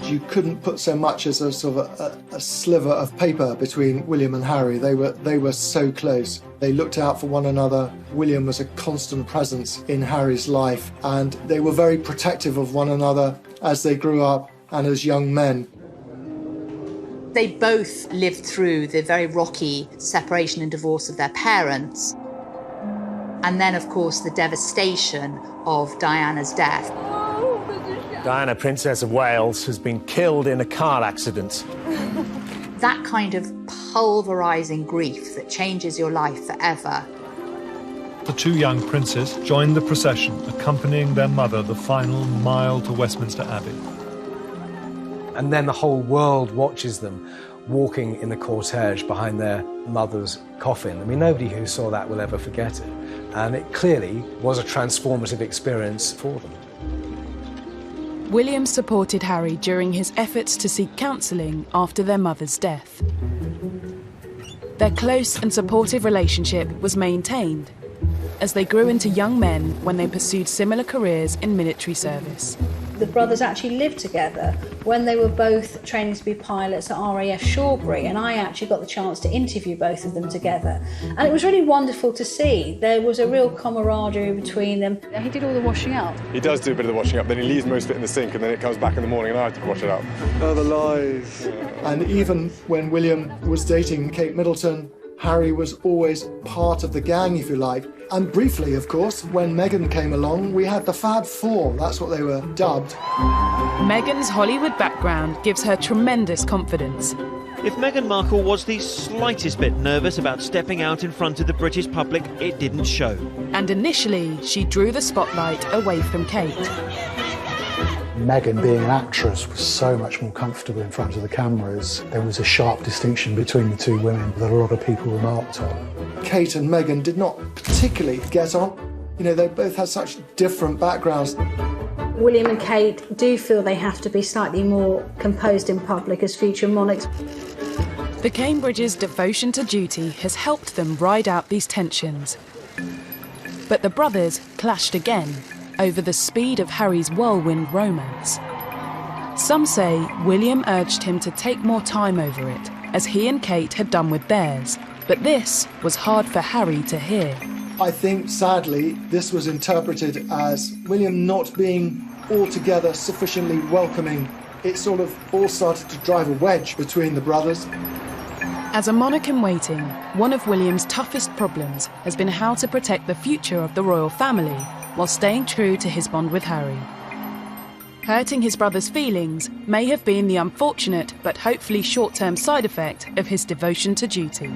You couldn't put so much as a sort of a sliver of paper between William and Harry. They were so close. They looked out for one another. William was a constant presence in Harry's life, and they were very protective of one another as they grew up and as young men. They both lived through the very rocky separation and divorce of their parents. And then, of course, the devastation of Diana's death. Diana, Princess of Wales, has been killed in a car accident. That kind of pulverising grief that changes your life forever. The two young princes joined the procession, accompanying their mother the final mile to Westminster Abbey. And then the whole world watches them walking in the cortege behind their mother's coffin. I mean, nobody who saw that will ever forget it. And it clearly was a transformative experience for them. William supported Harry during his efforts to seek counselling after their mother's death. Their close and supportive relationship was maintained as they grew into young men when they pursued similar careers in military service. The brothers actually lived together when they were both training to be pilots at RAF Shawbury, and I actually got the chance to interview both of them together. And it was really wonderful to see. There was a real camaraderie between them. He did all the washing up. He does do a bit of the washing up, then he leaves most of it in the sink, and then it comes back in the morning and I have to wash it up. Oh, the lies. And even when William was dating Kate Middleton, Harry was always part of the gang, if you like. And briefly, of course, when Meghan came along, we had the Fab Four. That's what they were dubbed. Meghan's Hollywood background gives her tremendous confidence. If Meghan Markle was the slightest bit nervous about stepping out in front of the British public, it didn't show. And initially, she drew the spotlight away from Kate. Meghan, being an actress, was so much more comfortable in front of the cameras. There was a sharp distinction between the two women that a lot of people remarked on. Kate and Meghan did not particularly get on. You know, they both had such different backgrounds. William and Kate do feel they have to be slightly more composed in public as future monarchs. The Cambridges' devotion to duty has helped them ride out these tensions. But the brothers clashed again over the speed of Harry's whirlwind romance. Some say William urged him to take more time over it, as he and Kate had done with theirs. But this was hard for Harry to hear. I think, sadly, this was interpreted as William not being altogether sufficiently welcoming. It sort of all started to drive a wedge between the brothers. As a monarch in waiting, one of William's toughest problems has been how to protect the future of the royal family while staying true to his bond with Harry. Hurting his brother's feelings may have been the unfortunate but hopefully short-term side effect of his devotion to duty.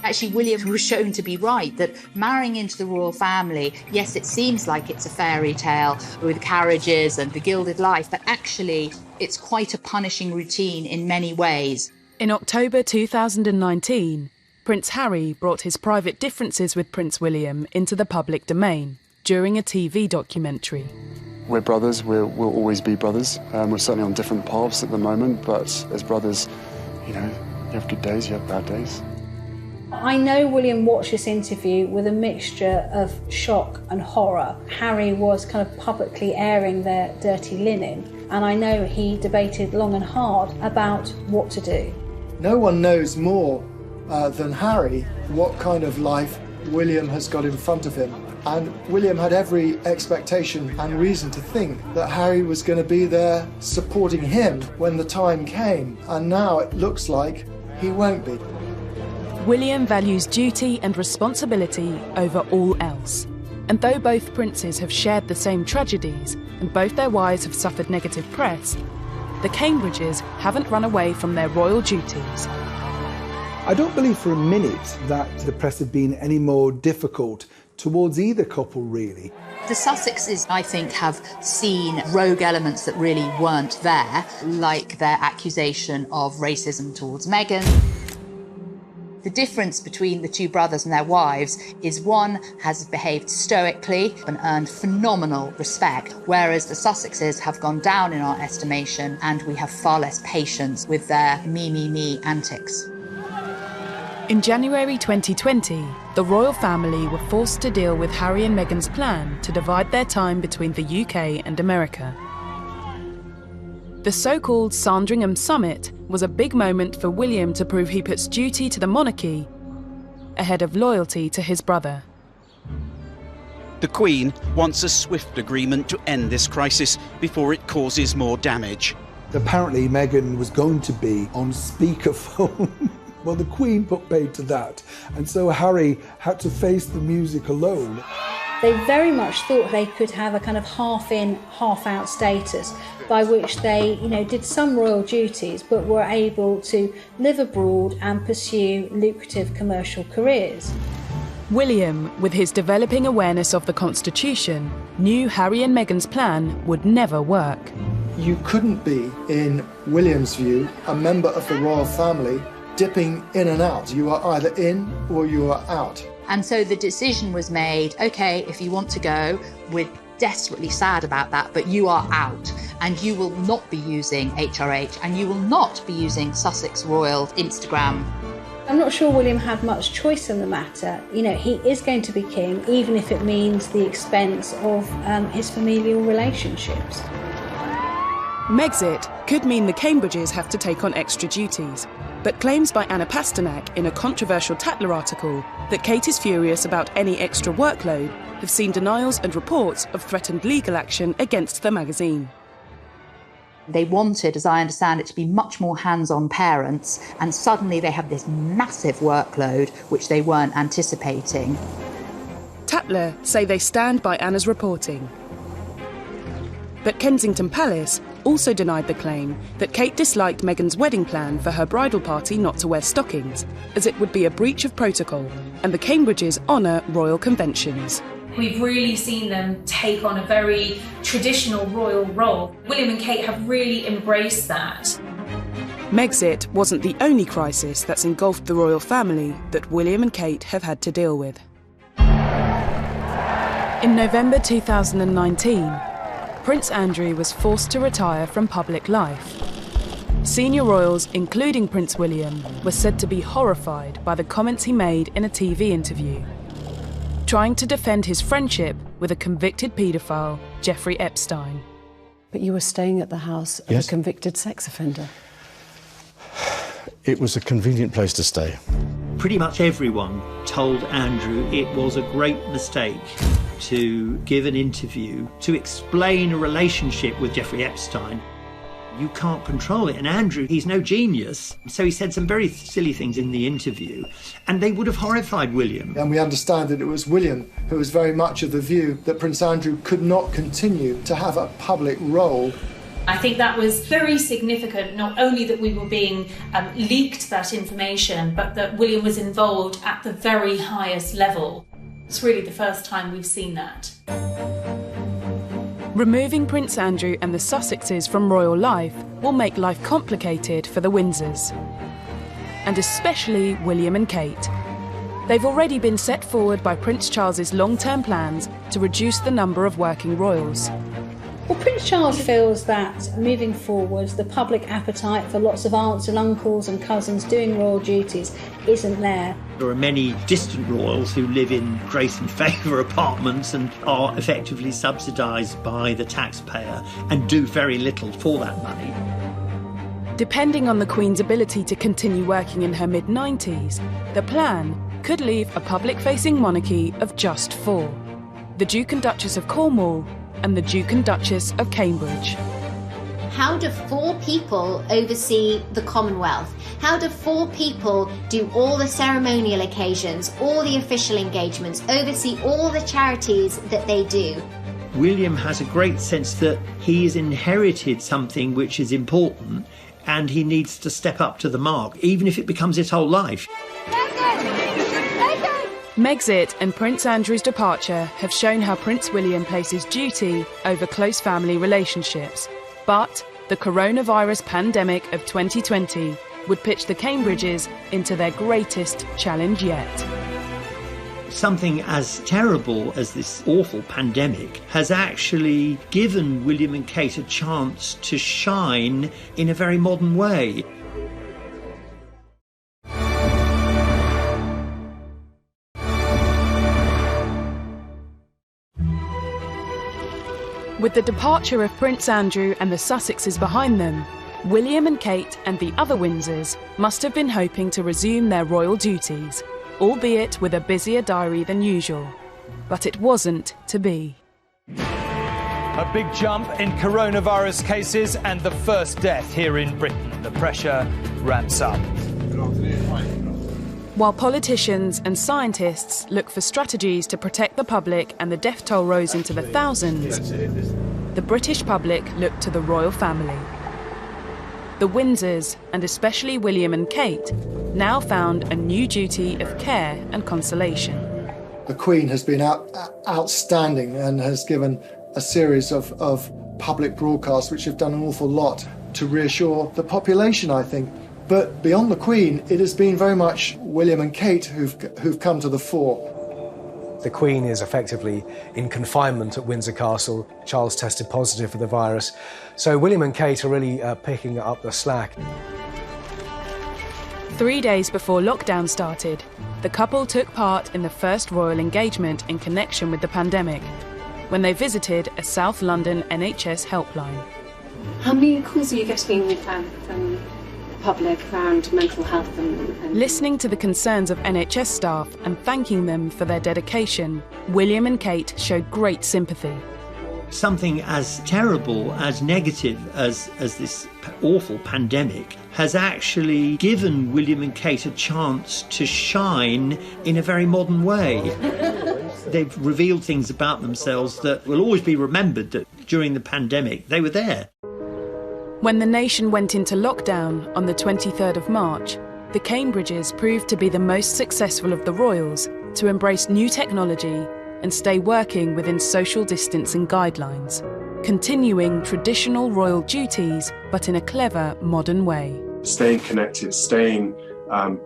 Actually, William was shown to be right, that marrying into the royal family, yes, it seems like it's a fairy tale with carriages and the gilded life, but actually it's quite a punishing routine in many ways. In October 2019, Prince Harry brought his private differences with Prince William into the public domain during a TV documentary. We're brothers, we'll always be brothers. We're certainly on different paths at the moment, but as brothers, you know, you have good days, you have bad days. I know William watched this interview with a mixture of shock and horror. Harry was kind of publicly airing their dirty linen, and I know he debated long and hard about what to do. No one knows more than Harry what kind of life William has got in front of him. And William had every expectation and reason to think that Harry was going to be there supporting him when the time came. And now it looks like he won't be. William values duty and responsibility over all else. And though both princes have shared the same tragedies and both their wives have suffered negative press, the Cambridges haven't run away from their royal duties. I don't believe for a minute that the press have been any more difficult towards either couple, really. The Sussexes, I think, have seen rogue elements that really weren't there, like their accusation of racism towards Meghan. The difference between the two brothers and their wives is one has behaved stoically and earned phenomenal respect, whereas the Sussexes have gone down in our estimation and we have far less patience with their me antics. In January 2020, the royal family were forced to deal with Harry and Meghan's plan to divide their time between the UK and America. The so-called Sandringham Summit was a big moment for William to prove he puts duty to the monarchy ahead of loyalty to his brother. The Queen wants a swift agreement to end this crisis before it causes more damage. Apparently Meghan was going to be on speakerphone. Well, the Queen put paid to that, and so Harry had to face the music alone. They very much thought they could have a kind of half-in, half-out status by which they, did some royal duties but were able to live abroad and pursue lucrative commercial careers. William, with his developing awareness of the Constitution, knew Harry and Meghan's plan would never work. You couldn't be, in William's view, a member of the royal family dipping in and out. You are either in or you are out. And so the decision was made, OK, if you want to go, we're desperately sad about that, but you are out. And you will not be using HRH, and you will not be using Sussex Royal Instagram. I'm not sure William had much choice in the matter. He is going to be king, even if it means the expense of his familial relationships. Megxit could mean the Cambridges have to take on extra duties, but claims by Anna Pasternak in a controversial Tatler article that Kate is furious about any extra workload have seen denials and reports of threatened legal action against the magazine. They wanted, as I understand it, to be much more hands-on parents, and suddenly they have this massive workload which they weren't anticipating. Tatler say they stand by Anna's reporting. But Kensington Palace also denied the claim that Kate disliked Meghan's wedding plan for her bridal party not to wear stockings, as it would be a breach of protocol, and the Cambridges honour royal conventions. We've really seen them take on a very traditional royal role. William and Kate have really embraced that. Megxit wasn't the only crisis that's engulfed the royal family that William and Kate have had to deal with. In November 2019, Prince Andrew was forced to retire from public life. Senior royals, including Prince William, were said to be horrified by the comments he made in a TV interview, trying to defend his friendship with a convicted paedophile, Jeffrey Epstein. But you were staying at the house of a convicted sex offender. It was a convenient place to stay. Pretty much everyone told Andrew it was a great mistake to give an interview to explain a relationship with Jeffrey Epstein. You can't control it. And Andrew, he's no genius. So he said some very silly things in the interview, and they would have horrified William. And we understand that it was William who was very much of the view that Prince Andrew could not continue to have a public role. I think that was very significant, not only that we were being leaked that information, but that William was involved at the very highest level. It's really the first time we've seen that. Removing Prince Andrew and the Sussexes from royal life will make life complicated for the Windsors, and especially William and Kate. They've already been set forward by Prince Charles's long-term plans to reduce the number of working royals. Well, Prince Charles feels that moving forwards, the public appetite for lots of aunts and uncles and cousins doing royal duties isn't there. There are many distant royals who live in grace and favour apartments and are effectively subsidised by the taxpayer and do very little for that money. Depending on the Queen's ability to continue working in her mid-90s, the plan could leave a public-facing monarchy of just 4. The Duke and Duchess of Cornwall and the Duke and Duchess of Cambridge. How do 4 people oversee the Commonwealth? How do 4 people do all the ceremonial occasions, all the official engagements, oversee all the charities that they do? William has a great sense that he has inherited something which is important and he needs to step up to the mark, even if it becomes his whole life. Megxit and Prince Andrew's departure have shown how Prince William places duty over close family relationships. But the coronavirus pandemic of 2020 would pitch the Cambridges into their greatest challenge yet. Something as terrible as this awful pandemic has actually given William and Kate a chance to shine in a very modern way. With the departure of Prince Andrew and the Sussexes behind them, William and Kate and the other Windsors must have been hoping to resume their royal duties, albeit with a busier diary than usual. But it wasn't to be. A big jump in coronavirus cases and the first death here in Britain. The pressure ramps up. While politicians and scientists look for strategies to protect the public and the death toll rose into the thousands, the British public looked to the royal family. The Windsors, and especially William and Kate, now found a new duty of care and consolation. The Queen has been outstanding and has given a series of public broadcasts which have done an awful lot to reassure the population, I think. But beyond the Queen, it has been very much William and Kate who've come to the fore. The Queen is effectively in confinement at Windsor Castle. Charles tested positive for the virus. So William and Kate are really picking up the slack. 3 days before lockdown started, the couple took part in the first royal engagement in connection with the pandemic, when they visited a South London NHS helpline. How many calls are you getting from the public around mental health and... Listening to the concerns of NHS staff and thanking them for their dedication, William and Kate showed great sympathy. Something as terrible, as negative as this awful pandemic has actually given William and Kate a chance to shine in a very modern way. They've revealed things about themselves that will always be remembered, that during the pandemic they were there. When the nation went into lockdown on the 23rd of March, the Cambridges proved to be the most successful of the royals to embrace new technology and stay working within social distancing guidelines, continuing traditional royal duties but in a clever, modern way. Staying connected, staying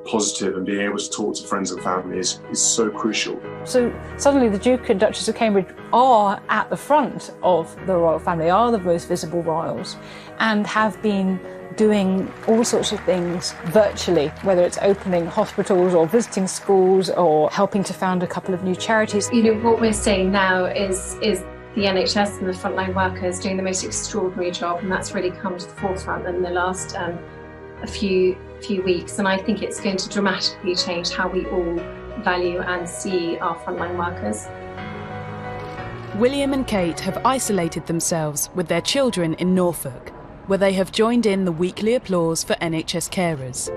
positive and being able to talk to friends and family is so crucial. So suddenly the Duke and Duchess of Cambridge are at the front of the royal family, are the most visible royals, and have been doing all sorts of things virtually, whether it's opening hospitals or visiting schools or helping to found a couple of new charities. You know, what we're seeing now is the NHS and the frontline workers doing the most extraordinary job, and that's really come to the forefront in the last a few weeks, and I think it's going to dramatically change how we all value and see our frontline workers. William and Kate have isolated themselves with their children in Norfolk, where they have joined in the weekly applause for NHS carers.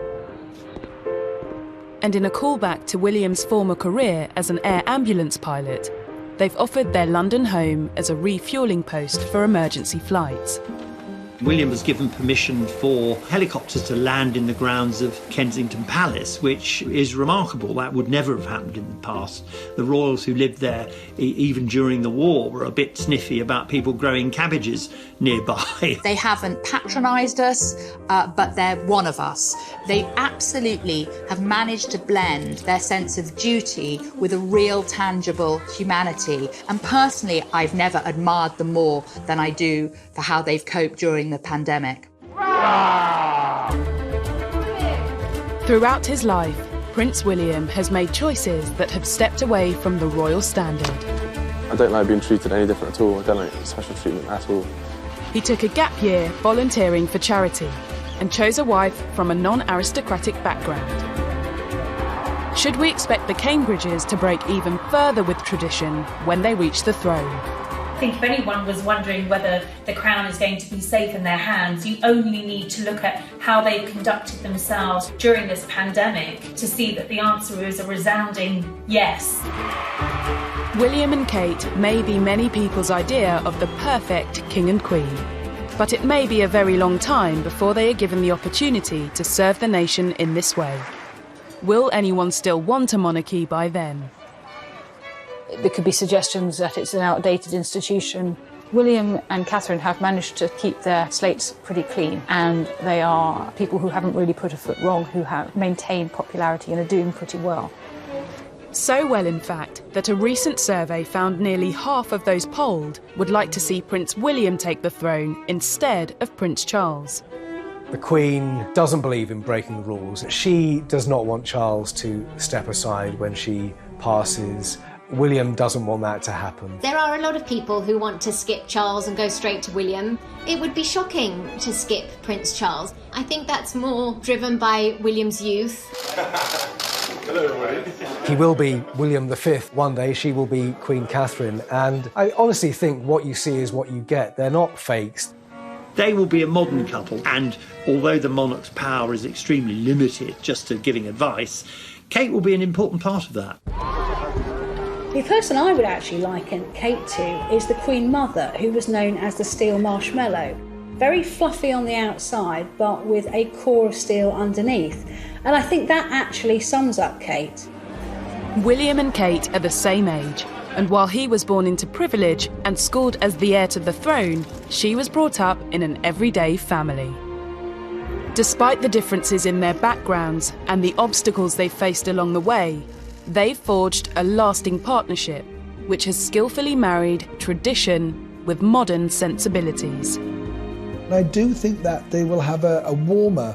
And in a callback to William's former career as an air ambulance pilot, they've offered their London home as a refuelling post for emergency flights. William was given permission for helicopters to land in the grounds of Kensington Palace, which is remarkable. That would never have happened in the past. The royals who lived there, even during the war, were a bit sniffy about people growing cabbages nearby. They haven't patronised us, but they're one of us. They absolutely have managed to blend their sense of duty with a real, tangible humanity. And personally, I've never admired them more than I do for how they've coped during the pandemic. Throughout his life, Prince William has made choices that have stepped away from the royal standard. I don't like being treated any different at all. I don't like special treatment at all. He took a gap year volunteering for charity and chose a wife from a non-aristocratic background. Should we expect the Cambridges to break even further with tradition when they reach the throne? I think if anyone was wondering whether the crown is going to be safe in their hands, you only need to look at how they've conducted themselves during this pandemic to see that the answer is a resounding yes. William and Kate may be many people's idea of the perfect king and queen, but it may be a very long time before they are given the opportunity to serve the nation in this way. Will anyone still want a monarchy by then? There could be suggestions that it's an outdated institution, William and Catherine have managed to keep their slates pretty clean, and they are people who haven't really put a foot wrong, who have maintained popularity and are doing pretty well. So well, in fact, that a recent survey found nearly half of those polled would like to see Prince William take the throne instead of Prince Charles. The Queen doesn't believe in breaking the rules. She does not want Charles to step aside when she passes. William doesn't want that to happen. There are a lot of people who want to skip Charles and go straight to William. It would be shocking to skip Prince Charles. I think that's more driven by William's youth. Hello, everybody. He will be William V one day, she will be Queen Catherine, and I honestly think what you see is what you get. They're not fakes. They will be a modern couple, and although the monarch's power is extremely limited just to giving advice, Kate will be an important part of that. The person I would actually liken Kate to is the Queen Mother, who was known as the steel marshmallow. Very fluffy on the outside, but with a core of steel underneath. And I think that actually sums up Kate. William and Kate are the same age, and while he was born into privilege and schooled as the heir to the throne, she was brought up in an everyday family. Despite the differences in their backgrounds and the obstacles they faced along the way, they've forged a lasting partnership, which has skillfully married tradition with modern sensibilities. I do think that they will have a warmer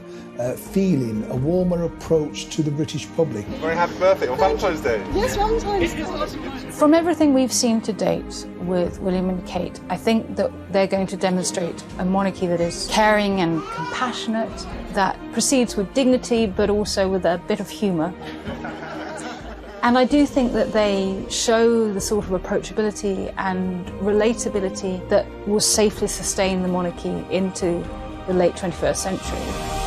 feeling, a warmer approach to the British public. Very happy birthday on Valentine's Day. Yes, Valentine's Day. From everything we've seen to date with William and Kate, I think that they're going to demonstrate a monarchy that is caring and compassionate, that proceeds with dignity but also with a bit of humour. And I do think that they show the sort of approachability and relatability that will safely sustain the monarchy into the late 21st century.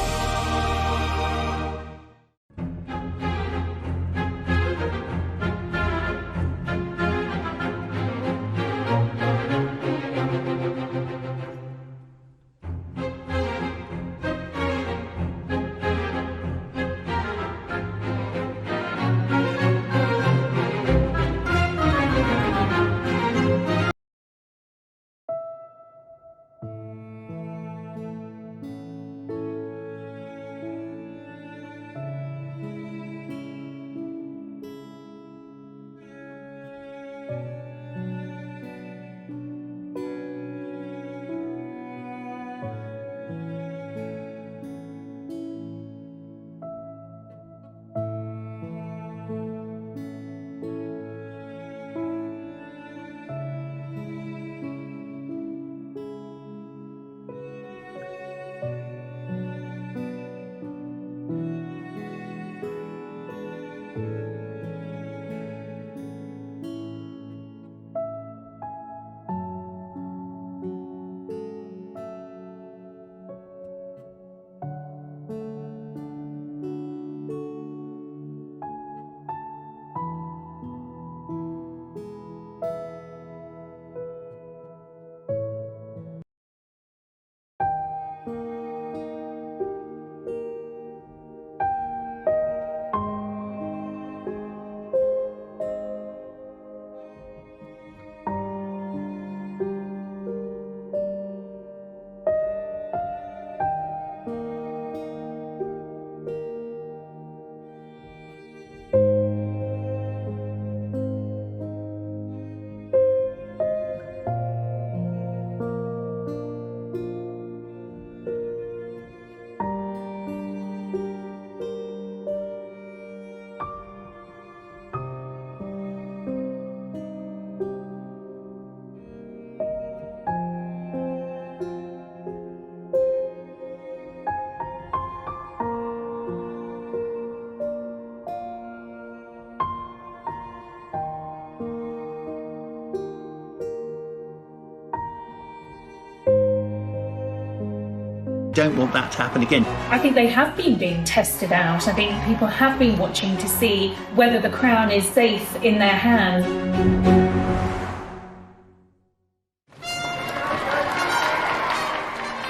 Don't want that to happen again. I think they have been being tested out. I think people have been watching to see whether the crown is safe in their hands.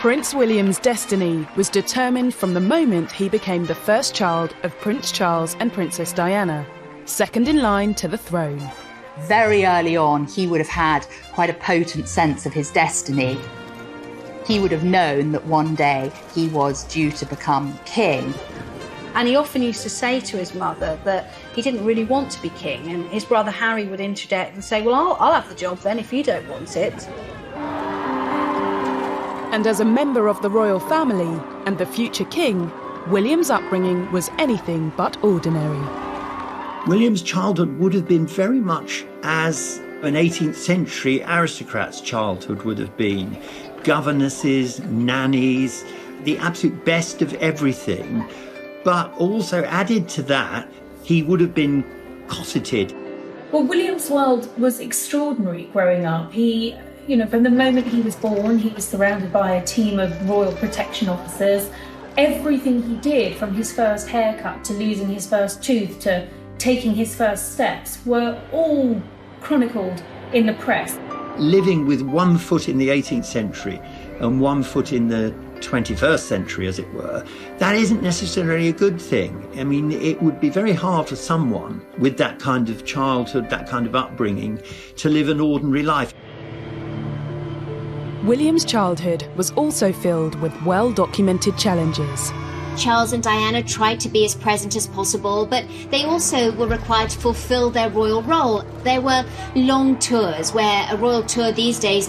Prince William's destiny was determined from the moment he became the first child of Prince Charles and Princess Diana, second in line to the throne. very early on, he would have had quite a potent sense of his destiny. He would have known that one day he was due to become king. And he often used to say to his mother that he didn't really want to be king, and his brother Harry would interject and say, well, I'll have the job then if you don't want it. And as a member of the royal family and the future king, William's upbringing was anything but ordinary. William's childhood would have been very much as an 18th century aristocrat's childhood would have been. Governesses, nannies, the absolute best of everything. But also added to that, he would have been cosseted. Well, William's world was extraordinary growing up. He, from the moment he was born, he was surrounded by a team of royal protection officers. Everything he did, from his first haircut to losing his first tooth to taking his first steps, were all chronicled in the press. Living with one foot in the 18th century and one foot in the 21st century, as it were, that isn't necessarily a good thing. I mean, it would be very hard for someone with that kind of childhood, that kind of upbringing, to live an ordinary life. William's childhood was also filled with well-documented challenges. Charles and Diana tried to be as present as possible, but they also were required to fulfill their royal role. There were long tours, where a royal tour these days might